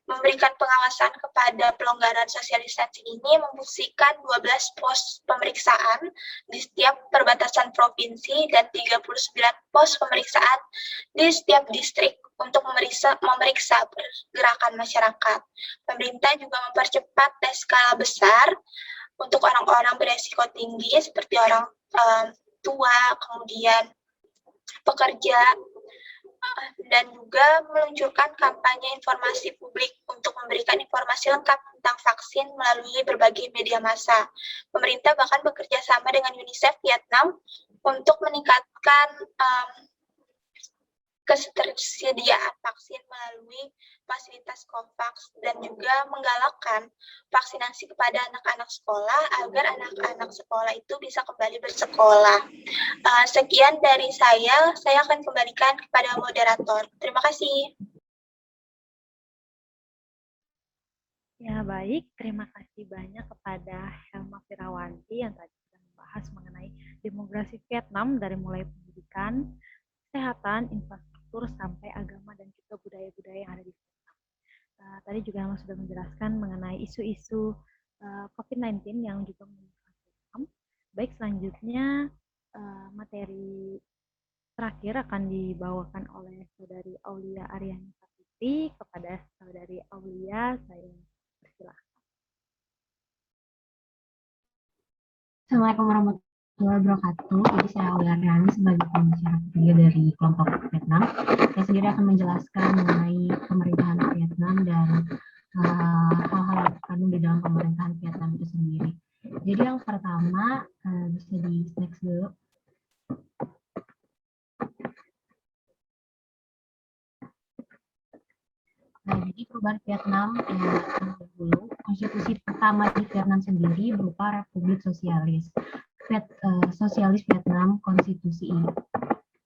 memberikan pengawasan kepada pelonggaran social distancing ini memfungsikan 12 pos pemeriksaan di setiap perbatasan provinsi dan 39 pos pemeriksaan di setiap distrik untuk memeriksa pergerakan masyarakat. Pemerintah juga mempercepat tes skala besar untuk orang-orang beresiko tinggi seperti orang tua, kemudian pekerja, dan juga meluncurkan kampanye informasi publik untuk memberikan informasi lengkap tentang vaksin melalui berbagai media massa. Pemerintah bahkan bekerja sama dengan UNICEF Vietnam untuk meningkatkan ketersediaan vaksin melalui fasilitas COVAX dan juga menggalakkan vaksinasi kepada anak-anak sekolah agar anak-anak sekolah itu bisa kembali bersekolah. Sekian dari saya akan kembalikan kepada moderator. Terima kasih. Ya, baik. Terima kasih banyak kepada Helma Firawanti yang tadi sudah membahas mengenai demografi Vietnam dari mulai pendidikan, kesehatan, infrastruktur, sampai agama dan juga budaya-budaya yang ada di Vietnam. Tadi juga Helma sudah menjelaskan mengenai isu-isu COVID-19 yang juga menimpa Vietnam. Baik, selanjutnya materi terakhir akan dibawakan oleh Saudari Aulia Aryani Saputri. Kepada Saudari Aulia, saya persilahkan. Assalamualaikum warahmatullahi wabarakatuh. Jadi saya Aulia Aryani sebagai pembicara ketiga dari kelompok Vietnam. Saya sendiri akan menjelaskan mengenai pemerintahan Vietnam dan hal-hal yang terkandung di dalam pemerintahan Vietnam itu sendiri. Jadi yang pertama, bisa di next dulu. Jadi perubahan Vietnam yang dahulu, konstitusi pertama di Vietnam sendiri berupa Republik Sosialis. Sosialis Vietnam Konstitusi ini.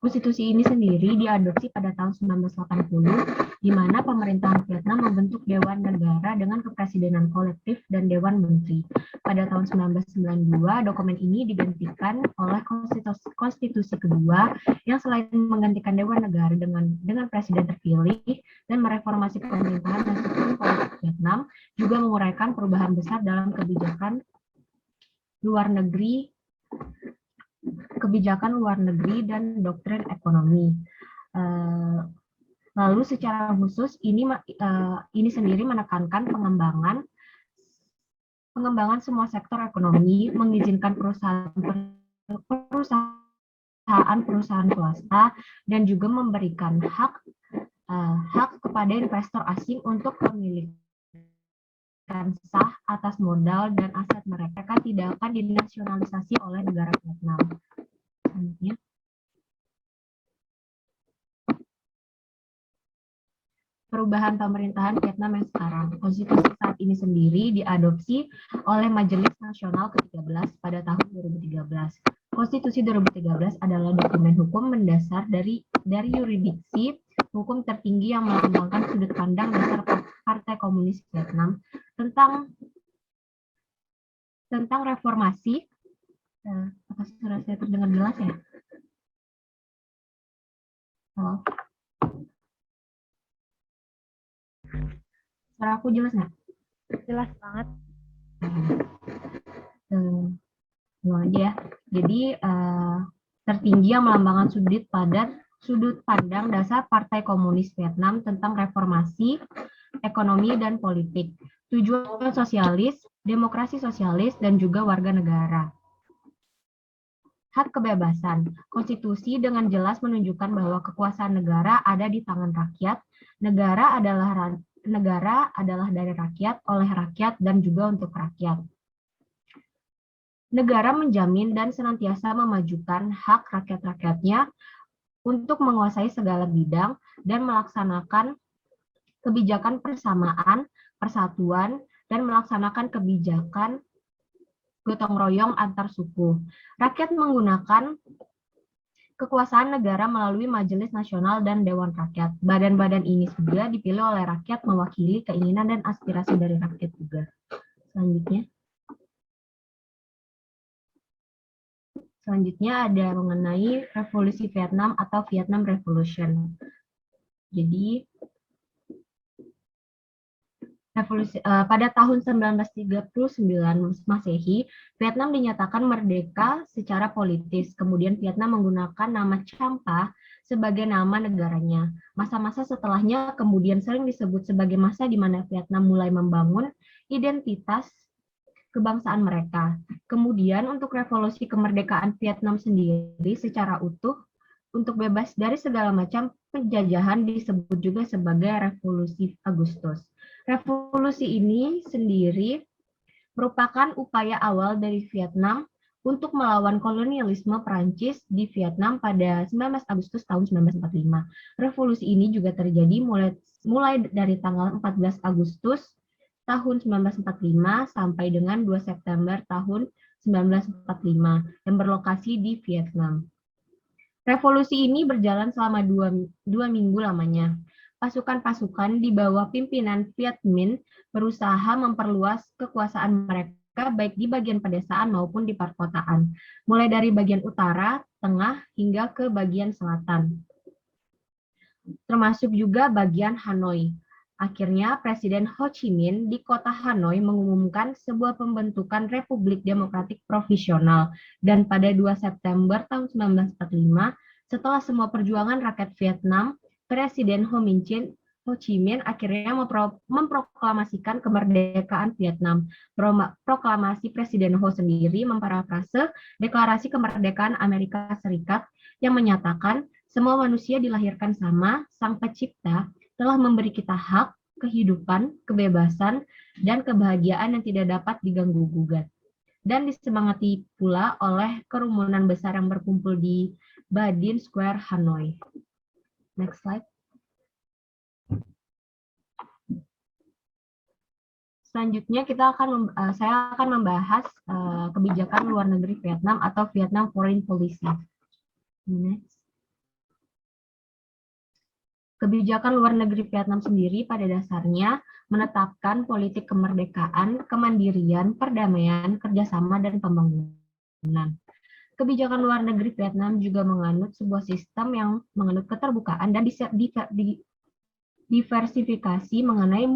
Konstitusi ini sendiri diadopsi pada tahun 1980, di mana pemerintahan Vietnam membentuk Dewan Negara dengan kepresidenan kolektif dan Dewan Menteri. Pada tahun 1992, dokumen ini digantikan oleh konstitusi kedua yang selain menggantikan Dewan Negara dengan presiden terpilih dan mereformasi pemerintahan dan sistem politik Vietnam, juga menguraikan perubahan besar dalam kebijakan luar negeri dan doktrin ekonomi. Lalu secara khusus ini sendiri menekankan pengembangan semua sektor ekonomi, mengizinkan perusahaan swasta dan juga memberikan hak kepada investor asing untuk memiliki sah atas modal dan aset mereka tidak akan dinasionalisasi oleh negara Vietnam. perubahan pemerintahan Vietnam yang sekarang. Konstitusi saat ini sendiri diadopsi oleh Majelis Nasional ke-13 pada tahun 2013. Konstitusi 2013 adalah dokumen hukum mendasar dari yurisdiksi hukum tertinggi yang melambangkan sudut pandang dasar Partai Komunis Vietnam tentang reformasi. Apa suara saya terdengar jelas ya? Halo? Suara aku jelas nggak? Jelas banget. Ulang aja ya. Jadi tertinggi yang melambangkan sudut pandang dasar Partai Komunis Vietnam tentang reformasi, ekonomi, dan politik. Tujuan sosialis, demokrasi sosialis, dan juga warga negara. Hak kebebasan. Konstitusi dengan jelas menunjukkan bahwa kekuasaan negara ada di tangan rakyat. Negara adalah dari rakyat, oleh rakyat, dan juga untuk rakyat. Negara menjamin dan senantiasa memajukan hak rakyat-rakyatnya untuk menguasai segala bidang dan melaksanakan kebijakan persamaan, persatuan, dan melaksanakan kebijakan gotong royong antar suku. Rakyat menggunakan kekuasaan negara melalui Majelis Nasional dan Dewan Rakyat. Badan-badan ini juga dipilih oleh rakyat mewakili keinginan dan aspirasi dari rakyat juga. Selanjutnya ada mengenai Revolusi Vietnam atau Vietnam Revolution. Jadi pada tahun 1939 Masehi, Vietnam dinyatakan merdeka secara politis. Kemudian Vietnam menggunakan nama Champa sebagai nama negaranya. Masa-masa setelahnya kemudian sering disebut sebagai masa di mana Vietnam mulai membangun identitas kebangsaan mereka. Kemudian untuk revolusi kemerdekaan Vietnam sendiri secara utuh, untuk bebas dari segala macam penjajahan disebut juga sebagai Revolusi Agustus. Revolusi ini sendiri merupakan upaya awal dari Vietnam untuk melawan kolonialisme Prancis di Vietnam pada 19 Agustus tahun 1945. Revolusi ini juga terjadi mulai dari tanggal 14 Agustus tahun 1945 sampai dengan 2 September tahun 1945 yang berlokasi di Vietnam. Revolusi ini berjalan selama dua minggu lamanya. Pasukan-pasukan di bawah pimpinan Viet Minh berusaha memperluas kekuasaan mereka baik di bagian pedesaan maupun di perkotaan, mulai dari bagian utara, tengah, hingga ke bagian selatan, termasuk juga bagian Hanoi. Akhirnya, Presiden Ho Chi Minh di kota Hanoi mengumumkan sebuah pembentukan Republik Demokratik Provisional, dan pada 2 September tahun 1945, setelah semua perjuangan rakyat Vietnam, Presiden Ho Chi Minh akhirnya memproklamasikan kemerdekaan Vietnam. Proklamasi Presiden Ho sendiri memparafrase Deklarasi Kemerdekaan Amerika Serikat yang menyatakan semua manusia dilahirkan sama, Sang Pencipta telah memberi kita hak, kehidupan, kebebasan, dan kebahagiaan yang tidak dapat diganggu-gugat. Dan disemangati pula oleh kerumunan besar yang berkumpul di Ba Dinh Square, Hanoi. Next slide. Selanjutnya saya akan membahas kebijakan luar negeri Vietnam atau Vietnam Foreign Policy. Next. Kebijakan luar negeri Vietnam sendiri pada dasarnya menetapkan politik kemerdekaan, kemandirian, perdamaian, kerjasama, dan pembangunan. Kebijakan luar negeri Vietnam juga menganut sebuah sistem yang menganut keterbukaan dan diversifikasi mengenai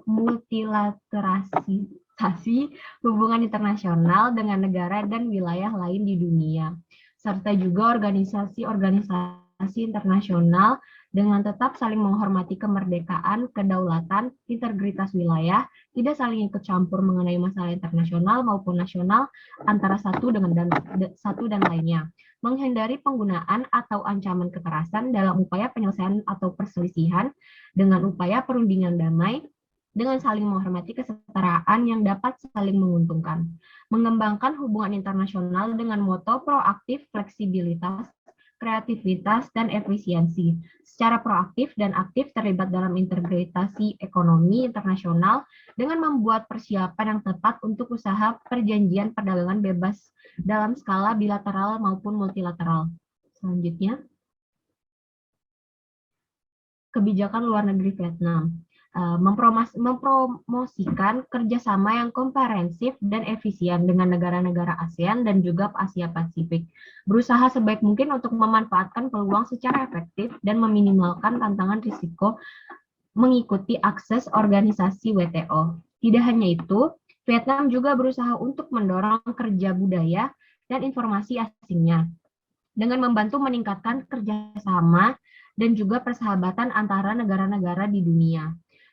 multilateralisasi hubungan internasional dengan negara dan wilayah lain di dunia, serta juga organisasi internasional dengan tetap saling menghormati kemerdekaan, kedaulatan, integritas wilayah, tidak saling ikut campur mengenai masalah internasional maupun nasional antara satu dan lainnya, menghindari penggunaan atau ancaman kekerasan dalam upaya penyelesaian atau perselisihan dengan upaya perundingan damai, dengan saling menghormati kesetaraan yang dapat saling menguntungkan, mengembangkan hubungan internasional dengan moto proaktif, fleksibilitas, kreativitas, dan efisiensi. Secara proaktif dan aktif terlibat dalam integrasi ekonomi internasional dengan membuat persiapan yang tepat untuk usaha perjanjian perdagangan bebas dalam skala bilateral maupun multilateral. Selanjutnya, kebijakan luar negeri Vietnam. Mempromosikan kerjasama yang komprehensif dan efisien dengan negara-negara ASEAN dan juga Asia Pasifik. Berusaha sebaik mungkin untuk memanfaatkan peluang secara efektif dan meminimalkan tantangan risiko mengikuti akses organisasi WTO. Tidak hanya itu, Vietnam juga berusaha untuk mendorong kerja budaya dan informasi asingnya dengan membantu meningkatkan kerjasama dan juga persahabatan antara negara-negara di dunia,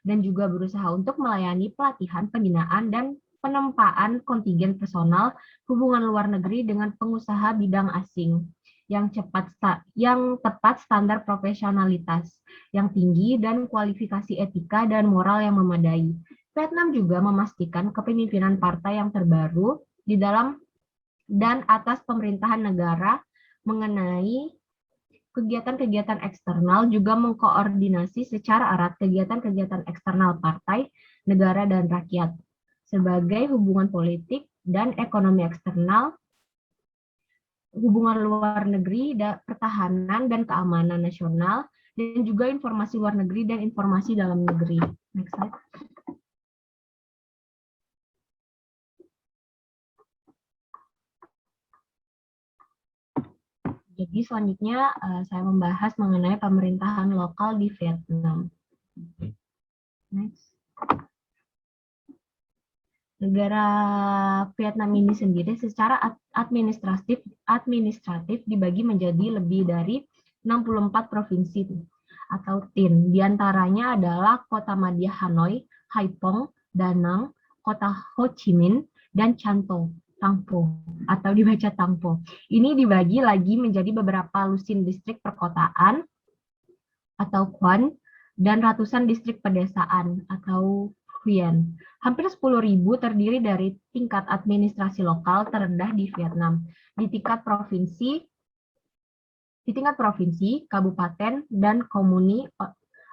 dan juga berusaha untuk melayani pelatihan, pembinaan, dan penempaan kontingen personal hubungan luar negeri dengan pengusaha bidang asing yang tepat standar profesionalitas yang tinggi dan kualifikasi etika dan moral yang memadai. Vietnam juga memastikan kepemimpinan partai yang terbaru di dalam dan atas pemerintahan negara mengenai kegiatan-kegiatan eksternal, juga mengkoordinasi secara erat kegiatan-kegiatan eksternal partai, negara, dan rakyat sebagai hubungan politik dan ekonomi eksternal, hubungan luar negeri, pertahanan dan keamanan nasional, dan juga informasi luar negeri dan informasi dalam negeri. Next slide. Jadi selanjutnya saya membahas mengenai pemerintahan lokal di Vietnam. Next. Negara Vietnam ini sendiri secara administratif dibagi menjadi lebih dari 64 provinsi atau TIN. Di antaranya adalah Kota Madya Hanoi, Haiphong, Da Nang, Kota Ho Chi Minh, dan Chanto. Tangpo atau dibaca Tangpo. Ini dibagi lagi menjadi beberapa lusin distrik perkotaan atau Quan dan ratusan distrik pedesaan atau Huyen. Hampir 10.000 terdiri dari tingkat administrasi lokal terendah di Vietnam. Di tingkat provinsi, kabupaten, dan komuni,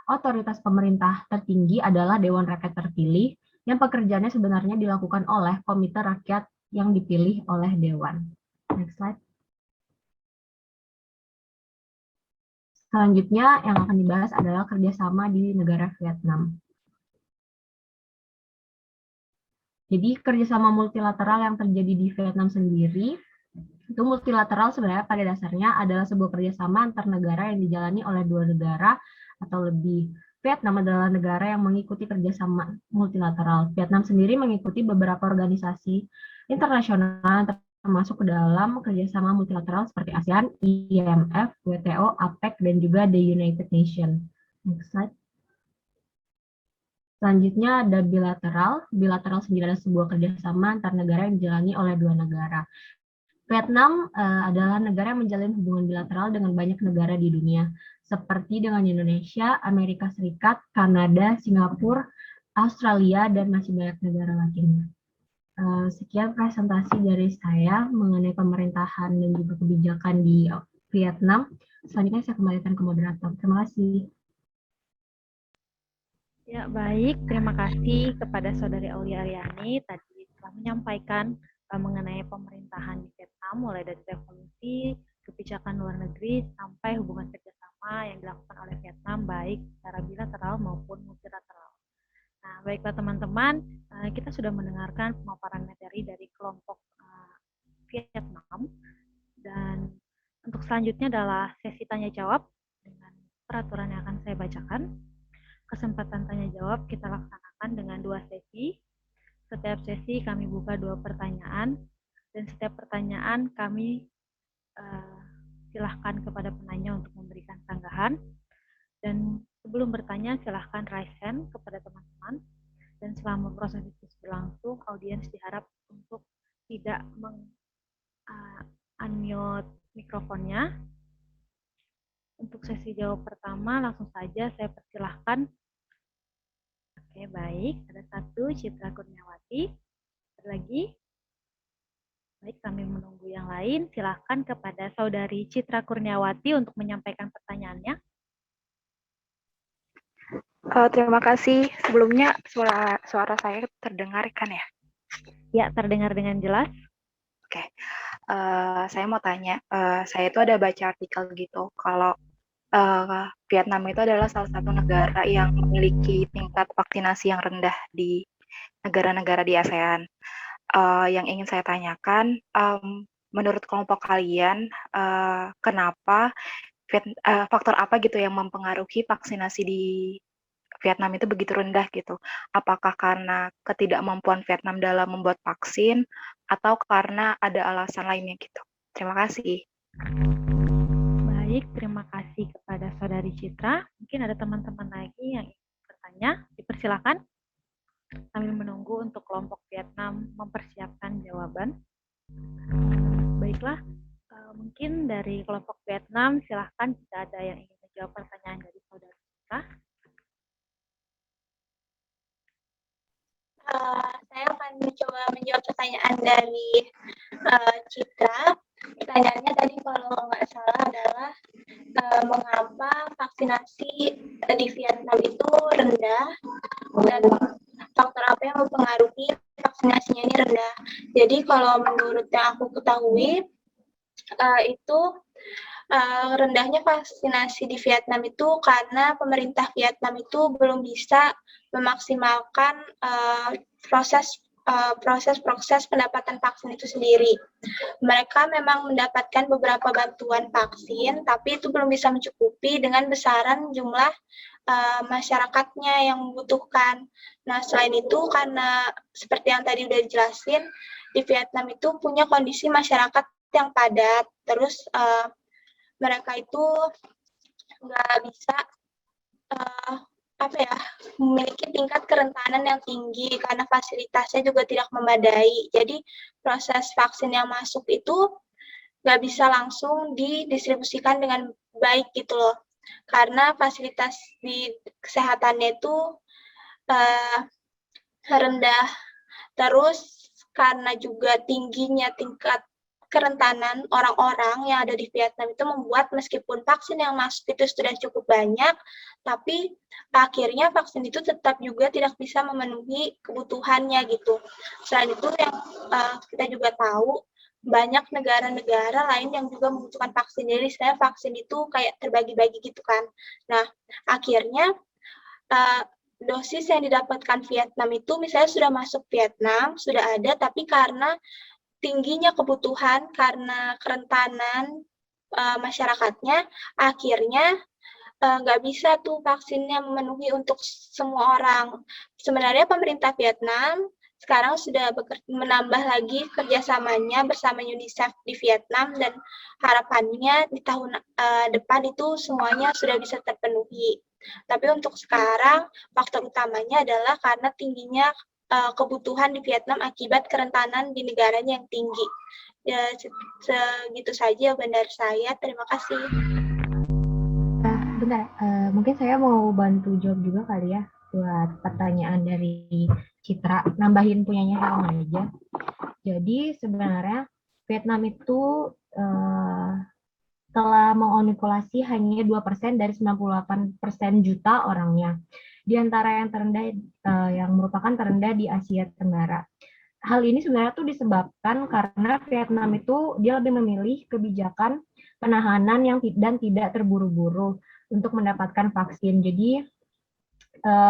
otoritas pemerintah tertinggi adalah Dewan Rakyat Terpilih yang pekerjaannya sebenarnya dilakukan oleh Komite Rakyat yang dipilih oleh Dewan. Next slide. Selanjutnya yang akan dibahas adalah kerjasama di negara Vietnam. Jadi kerjasama multilateral yang terjadi di Vietnam sendiri, itu multilateral sebenarnya pada dasarnya adalah sebuah kerjasama antar negara yang dijalani oleh dua negara atau lebih. Vietnam adalah negara yang mengikuti kerjasama multilateral. Vietnam sendiri mengikuti beberapa organisasi internasional termasuk ke dalam kerjasama multilateral seperti ASEAN, IMF, WTO, APEC, dan juga the United Nations. Next slide. Selanjutnya ada bilateral. Bilateral sendiri adalah sebuah kerjasama antar negara yang dijalani oleh dua negara. Vietnam adalah negara yang menjalin hubungan bilateral dengan banyak negara di dunia, seperti dengan Indonesia, Amerika Serikat, Kanada, Singapura, Australia, dan masih banyak negara lainnya. Sekian presentasi dari saya mengenai pemerintahan dan juga kebijakan di Vietnam. Selanjutnya saya kembalikan ke moderator. Terima kasih. Ya, baik. Terima kasih kepada Saudari Aulia Aryani tadi telah menyampaikan mengenai pemerintahan di Vietnam, mulai dari revolusi, kebijakan luar negeri, sampai hubungan kerjasama yang dilakukan oleh Vietnam, baik secara bilateral maupun multilateral. Nah, baiklah teman-teman, kita sudah mendengarkan pemaparan materi dari kelompok Vietnam, dan untuk selanjutnya adalah sesi tanya-jawab dengan peraturan yang akan saya bacakan. Kesempatan tanya-jawab kita laksanakan dengan 2 sesi. Setiap sesi kami buka 2 pertanyaan, dan setiap pertanyaan kami silahkan kepada penanya untuk memberikan tanggapan. Dan sebelum bertanya, silahkan raise hand kepada teman-teman. Dan selama proses diskusi berlangsung, audiens diharap untuk tidak unmute mikrofonnya. Untuk sesi jawab pertama, langsung saja saya persilahkan. Oke, baik. Ada 1, Citra Kurniawati. Ada lagi? Baik, sambil menunggu yang lain, silakan kepada Saudari Citra Kurniawati untuk menyampaikan pertanyaannya. Terima kasih. Sebelumnya suara saya terdengar kan ya? Ya, terdengar dengan jelas. Oke. Saya mau tanya, saya itu ada baca artikel gitu, kalau Vietnam itu adalah salah satu negara yang memiliki tingkat vaksinasi yang rendah di negara-negara di ASEAN. Yang ingin saya tanyakan, menurut kelompok kalian, kenapa faktor apa gitu yang mempengaruhi vaksinasi di Vietnam itu begitu rendah gitu? Apakah karena ketidakmampuan Vietnam dalam membuat vaksin atau karena ada alasan lainnya gitu? Terima kasih. Baik, terima kasih kepada Saudari Citra. Mungkin ada teman-teman lagi yang ingin bertanya, dipersilakan. Sambil menunggu untuk kelompok Vietnam mempersiapkan jawaban. Baiklah, mungkin dari kelompok Vietnam, silahkan jika ada yang ingin menjawab pertanyaan dari Saudari Citra. Saya akan mencoba menjawab pertanyaan dari Citra. Pertanyaannya tadi kalau nggak salah adalah mengapa vaksinasi di Vietnam itu rendah dan faktor apa yang mempengaruhi vaksinasinya ini rendah. Jadi kalau menurut yang aku ketahui itu rendahnya vaksinasi di Vietnam itu karena pemerintah Vietnam itu belum bisa memaksimalkan proses pendapatan vaksin itu sendiri. Mereka memang mendapatkan beberapa bantuan vaksin, tapi itu belum bisa mencukupi dengan besaran jumlah masyarakatnya yang membutuhkan. Nah, selain itu karena seperti yang tadi udah dijelasin, di Vietnam itu punya kondisi masyarakat yang padat, terus mereka itu nggak bisa memiliki tingkat kerentanan yang tinggi karena fasilitasnya juga tidak memadai. Jadi proses vaksin yang masuk itu nggak bisa langsung didistribusikan dengan baik gitu loh, karena fasilitas di kesehatannya itu rendah. Terus karena juga tingginya tingkat kerentanan orang-orang yang ada di Vietnam itu membuat meskipun vaksin yang masuk itu sudah cukup banyak, tapi akhirnya vaksin itu tetap juga tidak bisa memenuhi kebutuhannya gitu. Selain itu yang kita juga tahu, banyak negara-negara lain yang juga membutuhkan vaksin. Jadi saya vaksin itu kayak terbagi-bagi gitu kan. Nah, akhirnya dosis yang didapatkan Vietnam itu misalnya sudah masuk Vietnam, sudah ada, tapi karena tingginya kebutuhan karena kerentanan masyarakatnya, akhirnya nggak bisa tuh vaksinnya memenuhi untuk semua orang. Sebenarnya pemerintah Vietnam sekarang sudah menambah lagi kerjasamanya bersama UNICEF di Vietnam dan harapannya di tahun depan itu semuanya sudah bisa terpenuhi. Tapi untuk sekarang faktor utamanya adalah karena tingginya kebutuhan di Vietnam akibat kerentanan di negaranya yang tinggi. Ya, segitu saja benar saya. Terima kasih. Bentar, mungkin saya mau bantu jawab juga kali ya buat pertanyaan dari Citra, nambahin punyanya Helma aja. Jadi sebenarnya Vietnam itu telah mengonikulasi hanya 2% dari 98% juta orangnya. Di antara yang terendah, yang merupakan terendah di Asia Tenggara. Hal ini sebenarnya tuh disebabkan karena Vietnam itu dia lebih memilih kebijakan penahanan yang tidak terburu-buru untuk mendapatkan vaksin. Jadi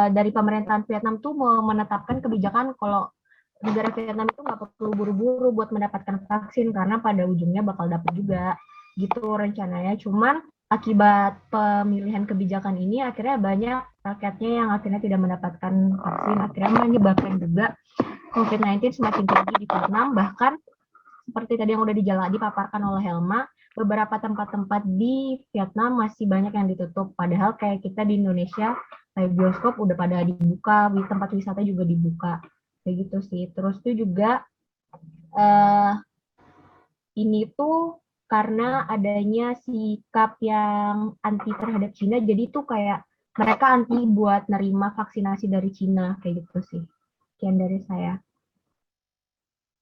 dari pemerintahan Vietnam tuh mau menetapkan kebijakan kalau negara Vietnam itu nggak perlu buru-buru buat mendapatkan vaksin karena pada ujungnya bakal dapat juga gitu rencananya. Cuman akibat pemilihan kebijakan ini akhirnya banyak rakyatnya yang akhirnya tidak mendapatkan vaksin, akhirnya menyebabkan juga COVID-19 semakin tinggi di Vietnam. Bahkan seperti tadi yang udah dipaparkan oleh Helma, beberapa tempat-tempat di Vietnam masih banyak yang ditutup. Padahal kayak kita di Indonesia, kayak bioskop udah pada dibuka, tempat wisata juga dibuka. Kayak gitu sih. Terus tuh juga ini tuh karena adanya sikap yang anti terhadap Cina, jadi tuh kayak mereka anti buat nerima vaksinasi dari Cina, kayak gitu sih. Sekian dari saya.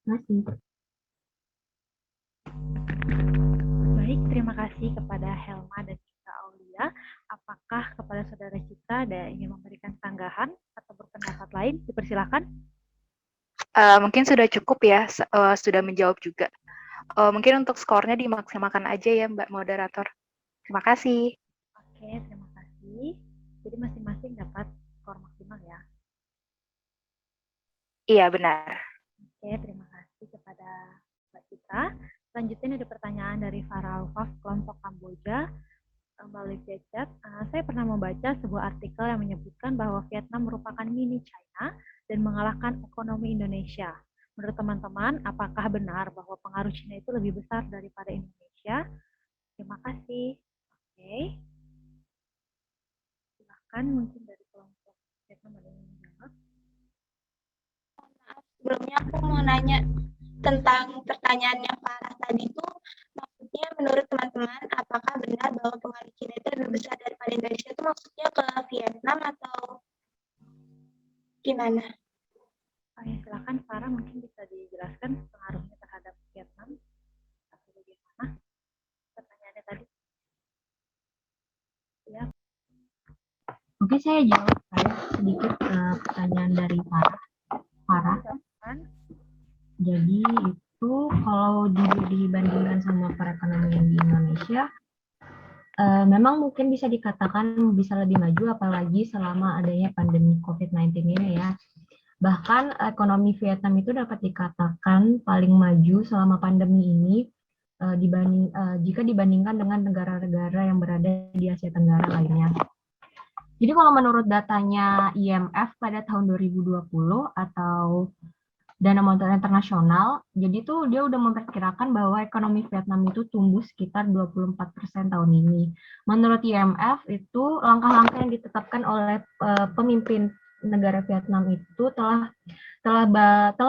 Masih. terima kasih kepada Helma dan juga Aulia. Apakah kepada saudara Citra ada yang ingin memberikan tanggapan atau berpendapat lain? Dipersilakan. Mungkin sudah cukup ya, sudah menjawab juga. Mungkin untuk skornya dimaksimalkan aja ya Mbak Moderator. Terima kasih. Oke, terima kasih. Jadi masing-masing dapat skor maksimal ya. Iya, benar. Oke, terima kasih kepada Mbak Citra. Selanjutnya ada pertanyaan dari Farah Alfaf, kelompok Kamboja, melalui via chat. Saya pernah membaca sebuah artikel yang menyebutkan bahwa Vietnam merupakan mini China dan mengalahkan ekonomi Indonesia. Menurut teman-teman, apakah benar bahwa pengaruh China itu lebih besar daripada Indonesia? Terima kasih. Oke. Silakan mungkin dari kelompok Vietnam ada yang menjawab. Sebelumnya aku mau nanya tentang pertanyaannya Farah tadi itu, maksudnya menurut teman-teman apakah benar bahwa pengaruh Cina itu lebih besar daripada Indonesia, itu maksudnya ke Vietnam atau gimana? Ya, silakan Farah, mungkin bisa dijelaskan pengaruhnya terhadap Vietnam atau bagaimana pertanyaannya tadi. Ya. Oke, saya jawab sedikit pertanyaan dari Farah. Jadi itu kalau dibandingkan sama perekonomian di Indonesia, memang mungkin bisa dikatakan bisa lebih maju, apalagi selama adanya pandemi COVID-19 ini ya. Bahkan ekonomi Vietnam itu dapat dikatakan paling maju selama pandemi ini jika dibandingkan dengan negara-negara yang berada di Asia Tenggara lainnya. Jadi kalau menurut datanya IMF pada tahun 2020 atau Dana Moneter Internasional, jadi tuh dia udah memperkirakan bahwa ekonomi Vietnam itu tumbuh sekitar 24% tahun ini. Menurut IMF itu langkah-langkah yang ditetapkan oleh pemimpin negara Vietnam itu telah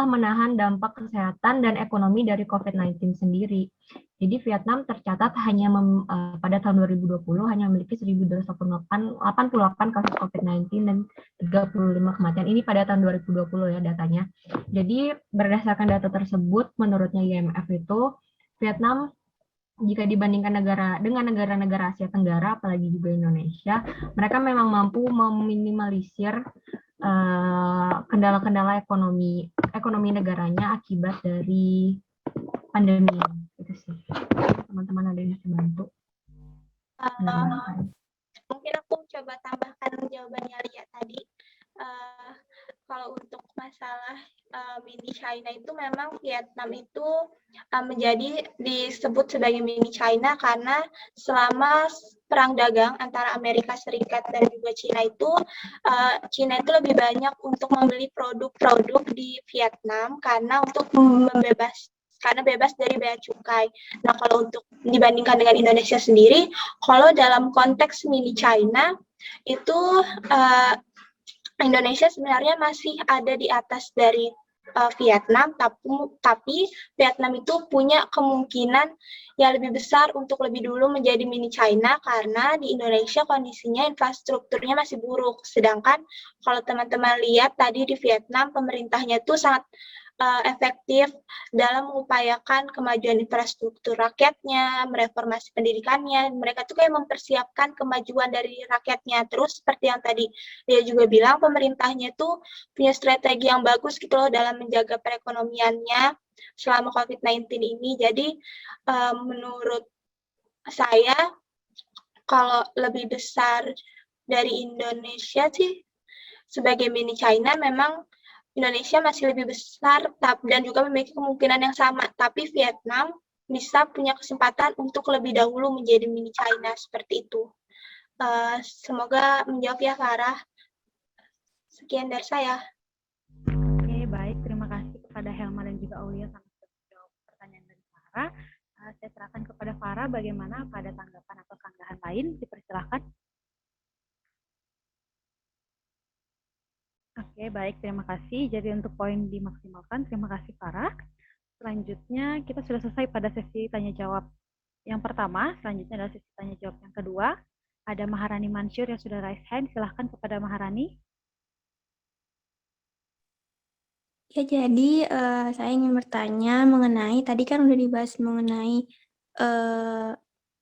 menahan dampak kesehatan dan ekonomi dari COVID-19 sendiri. Jadi Vietnam tercatat hanya pada tahun 2020 hanya memiliki 1.288 kasus COVID-19 dan 35 kematian. Ini pada tahun 2020 ya datanya. Jadi berdasarkan data tersebut, menurutnya IMF itu Vietnam jika dibandingkan dengan negara-negara Asia Tenggara, apalagi juga Indonesia, mereka memang mampu meminimalisir kendala-kendala ekonomi negaranya akibat dari pandemi. Itu sih. Teman-teman ada yang bisa bantu? Mungkin aku coba tambahkan jawabannya Lia tadi. Kalau untuk masalah mini China itu memang Vietnam itu menjadi disebut sebagai mini China karena selama perang dagang antara Amerika Serikat dan juga China itu lebih banyak untuk membeli produk-produk di Vietnam karena bebas dari bea cukai. Nah, kalau untuk dibandingkan dengan Indonesia sendiri, kalau dalam konteks mini China itu Indonesia sebenarnya masih ada di atas dari Vietnam, tapi Vietnam itu punya kemungkinan yang lebih besar untuk lebih dulu menjadi mini China karena di Indonesia kondisinya infrastrukturnya masih buruk. Sedangkan kalau teman-teman lihat tadi di Vietnam, pemerintahnya itu sangat efektif dalam mengupayakan kemajuan infrastruktur rakyatnya, mereformasi pendidikannya. Mereka tuh kayak mempersiapkan kemajuan dari rakyatnya. Terus seperti yang tadi dia juga bilang, pemerintahnya tuh punya strategi yang bagus gitu loh dalam menjaga perekonomiannya selama COVID-19 ini. Jadi menurut saya kalau lebih besar dari Indonesia sih sebagai mini China memang Indonesia masih lebih besar dan juga memiliki kemungkinan yang sama, tapi Vietnam bisa punya kesempatan untuk lebih dahulu menjadi mini China seperti itu. Semoga menjawab ya Farah. Sekian dari saya. Oke, baik. Terima kasih kepada Helma dan juga Aulia sangat menjawab pertanyaan dari Farah. Saya serahkan kepada Farah bagaimana pada tanggapan atau sanggahan lain. Dipersilakan. Oke, baik. Terima kasih. Jadi untuk poin dimaksimalkan. Terima kasih, Farah. Selanjutnya, kita sudah selesai pada sesi tanya-jawab yang pertama. Selanjutnya adalah sesi tanya-jawab yang kedua. Ada Maharani Mansur yang sudah raise hand. Silahkan kepada Maharani. Ya, jadi saya ingin bertanya mengenai, tadi kan udah dibahas mengenai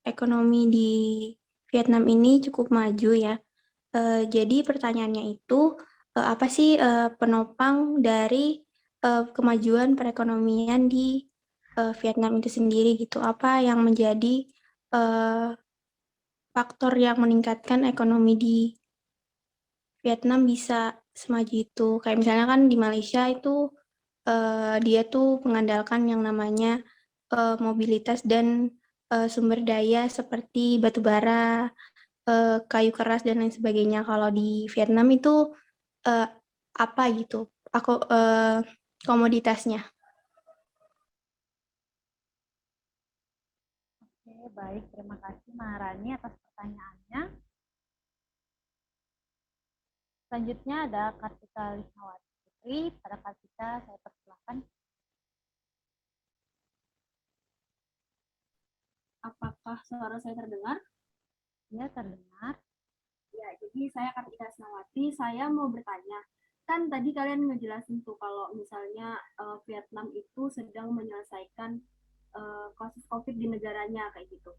ekonomi di Vietnam ini cukup maju ya. Jadi pertanyaannya itu, apa sih penopang dari kemajuan perekonomian di Vietnam itu sendiri gitu? Apa yang menjadi eh, faktor yang meningkatkan ekonomi di Vietnam bisa semaju itu? Kayak misalnya kan di Malaysia itu dia tuh mengandalkan yang namanya mobilitas dan sumber daya seperti batu bara, kayu keras dan lain sebagainya. Kalau di Vietnam itu apa gitu? Komoditasnya. Oke, baik. Terima kasih Maharani atas pertanyaannya. Selanjutnya ada Kartika Lisnawati Putri. Pada Kartika, saya persilahkan. Apakah suara saya terdengar? Ya, terdengar. Ya, jadi saya Kartika Lisnawati. Saya mau bertanya, kan tadi kalian ngejelasin tuh kalau misalnya Vietnam itu sedang menyelesaikan kasus COVID di negaranya kayak gitu.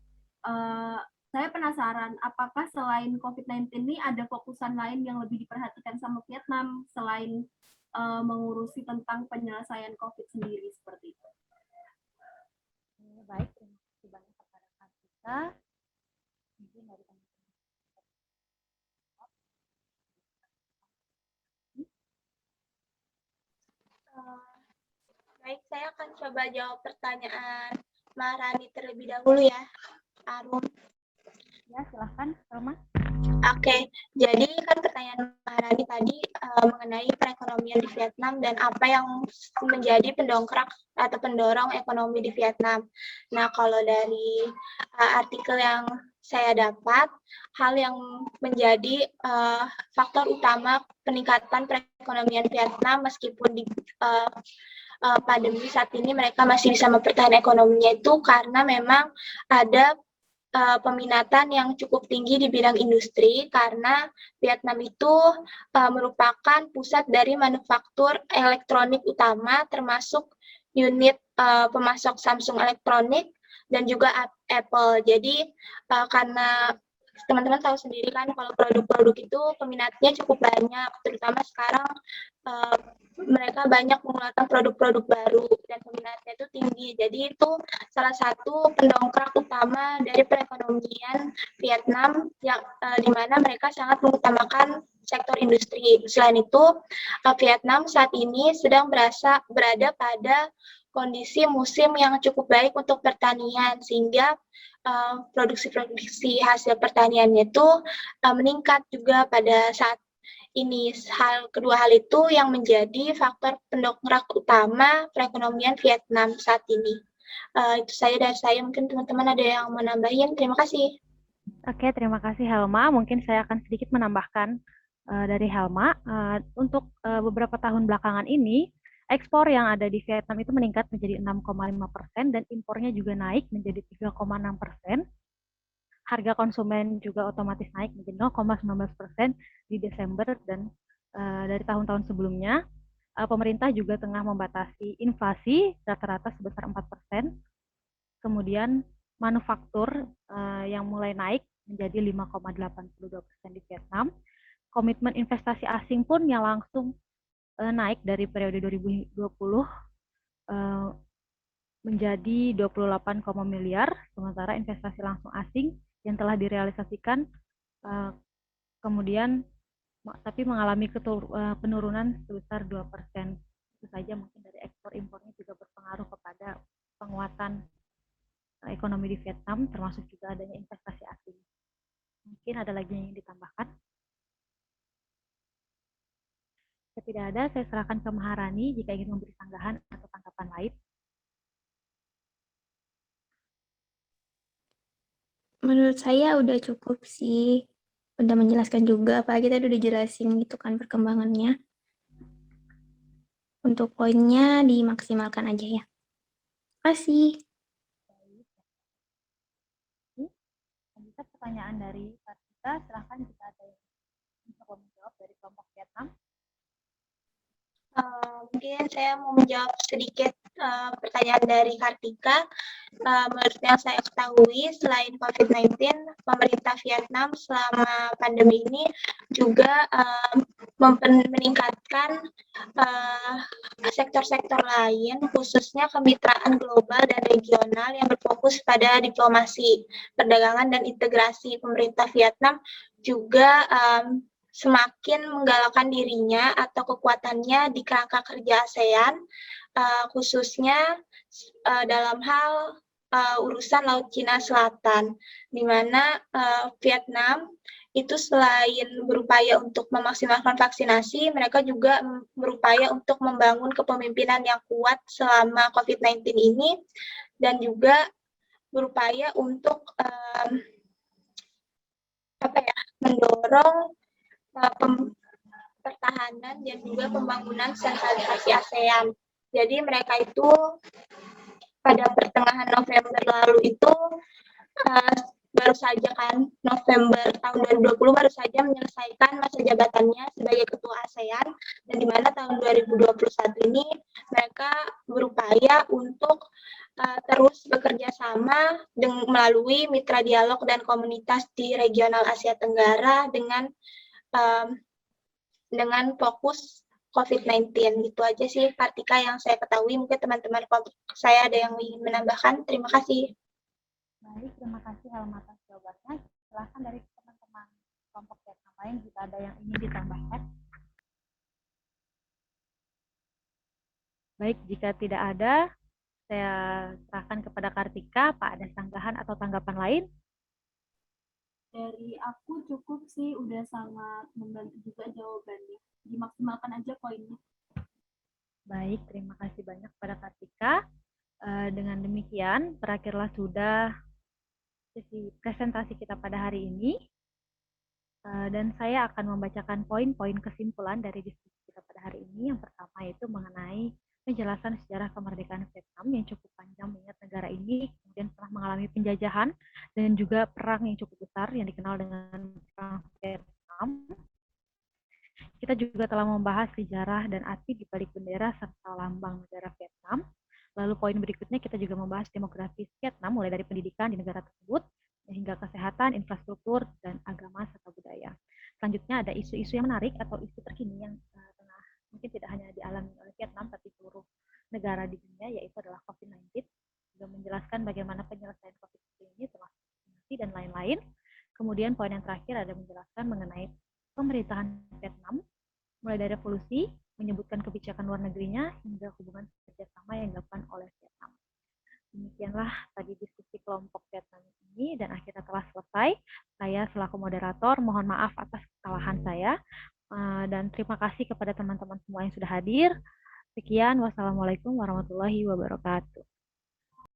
Saya penasaran, apakah selain COVID-19 ini ada fokusan lain yang lebih diperhatikan sama Vietnam selain mengurusi tentang penyelesaian COVID sendiri seperti itu? Baik, terima kasih banyak kepada Kartika. Mungkin dari teman-teman. Baik, saya akan coba jawab pertanyaan Maharani terlebih dahulu ya, Arum. Ya, silahkan, Salma. Oke, jadi kan pertanyaan Maharani tadi mengenai perekonomian di Vietnam dan apa yang menjadi pendongkrak atau pendorong ekonomi di Vietnam. Nah, kalau dari artikel yang saya dapat, hal yang menjadi faktor utama peningkatan perekonomian Vietnam meskipun di pandemi saat ini mereka masih bisa mempertahankan ekonominya itu karena memang ada peminatan yang cukup tinggi di bidang industri karena Vietnam itu merupakan pusat dari manufaktur elektronik utama termasuk unit pemasok Samsung elektronik dan juga Apple. Jadi karena teman-teman tahu sendiri kan kalau produk-produk itu peminatnya cukup banyak, terutama sekarang mereka banyak mengeluarkan produk-produk baru dan peminatnya itu tinggi. Jadi itu salah satu pendongkrak utama dari perekonomian Vietnam yang di mana mereka sangat mengutamakan sektor industri. Selain itu, Vietnam saat ini sedang berada pada kondisi musim yang cukup baik untuk pertanian sehingga produksi-produksi hasil pertaniannya itu meningkat juga pada saat ini. Kedua hal itu yang menjadi faktor pendongkrak utama perekonomian Vietnam saat ini. Itu saya dari saya, mungkin teman-teman ada yang mau nambahin. Terima kasih. Oke, terima kasih Helma. Mungkin saya akan sedikit menambahkan dari Helma. Untuk beberapa tahun belakangan ini, ekspor yang ada di Vietnam itu meningkat menjadi 6,5% dan impornya juga naik menjadi 3,6%. Harga konsumen juga otomatis naik menjadi 0,19% di Desember dan dari tahun-tahun sebelumnya. Pemerintah juga tengah membatasi inflasi rata-rata sebesar 4%. Kemudian manufaktur yang mulai naik menjadi 5,82% di Vietnam. Komitmen investasi asing pun yang langsung naik dari periode 2020 menjadi 28, miliar, sementara investasi langsung asing yang telah direalisasikan kemudian tapi mengalami penurunan sebesar 2%. Itu saja mungkin dari ekspor impornya juga berpengaruh kepada penguatan ekonomi di Vietnam, termasuk juga adanya investasi asing. Mungkin ada lagi yang ingin ditambahkan? Jika tidak ada, saya serahkan ke Maharani jika ingin memberi sanggahan atau tanggapan lain. Menurut saya udah cukup sih. Udah menjelaskan juga, apalagi tadi udah jelasin gitu kan perkembangannya. Untuk poinnya dimaksimalkan aja ya. Terima kasih. Lanjutkan pertanyaan dari Kartika, silahkan jika ada yang bisa menjawab dari kelompok Vietnam. Mungkin saya mau menjawab sedikit pertanyaan dari Kartika. Menurut yang saya ketahui, selain COVID-19, pemerintah Vietnam selama pandemi ini juga meningkatkan sektor-sektor lain, khususnya kemitraan global dan regional yang berfokus pada diplomasi, perdagangan, dan integrasi. Pemerintah Vietnam juga semakin menggalakkan dirinya atau kekuatannya di kerangka kerja ASEAN, khususnya dalam hal urusan Laut Cina Selatan, di mana Vietnam itu selain berupaya untuk memaksimalkan vaksinasi, mereka juga berupaya untuk membangun kepemimpinan yang kuat selama COVID-19 ini, dan juga berupaya untuk mendorong pertahanan dan juga pembangunan sentralisasi ASEAN. Jadi mereka itu pada pertengahan November lalu itu baru saja kan, November tahun 2020 baru saja menyelesaikan masa jabatannya sebagai ketua ASEAN, dan di mana tahun 2021 ini mereka berupaya untuk terus bekerja sama melalui mitra dialog dan komunitas di regional Asia Tenggara dengan fokus COVID-19. Itu aja sih Kartika yang saya ketahui. Mungkin teman-teman saya ada yang ingin menambahkan. Terima kasih. Baik, terima kasih Helma atas jawabannya. Silahkan dari teman-teman kelompok Vietnam lain jika ada yang ingin ditambahkan. Baik, jika tidak ada, saya serahkan kepada Kartika. Pak, ada sanggahan atau tanggapan lain? Dari aku cukup sih, udah sangat membantu juga jawabannya. Dimaksimalkan aja poinnya. Baik, terima kasih banyak kepada Kartika. Dengan demikian, berakhirlah sudah sesi presentasi kita pada hari ini. Dan saya akan membacakan poin-poin kesimpulan dari diskusi kita pada hari ini. Yang pertama yaitu mengenai penjelasan sejarah kemerdekaan Vietnam yang cukup panjang, mengingat negara ini kemudian pernah mengalami penjajahan dan juga perang yang cukup besar yang dikenal dengan Perang Vietnam. Kita juga telah membahas sejarah dan arti di balik bendera serta lambang negara Vietnam. Lalu poin berikutnya kita juga membahas demografi Vietnam, mulai dari pendidikan di negara tersebut hingga kesehatan, infrastruktur, dan agama serta budaya. Selanjutnya ada isu-isu yang menarik atau isu terkini yang tengah mungkin tidak hanya dialami oleh Vietnam tapi seluruh negara di dunia, yaitu adalah COVID-19. Juga menjelaskan bagaimana penyelesaian COVID-19 ini termasuk vaksinasi dan lain-lain. Kemudian poin yang terakhir ada menjelaskan mengenai pemerintahan Vietnam, mulai dari revolusi, menyebutkan kebijakan luar negerinya, hingga hubungan kerjasama yang dilakukan oleh Vietnam. Demikianlah tadi diskusi kelompok Vietnam ini, dan akhirnya telah selesai. Saya selaku moderator mohon maaf atas kesalahan saya, dan terima kasih kepada teman-teman semua yang sudah hadir. Sekian, wassalamualaikum warahmatullahi wabarakatuh.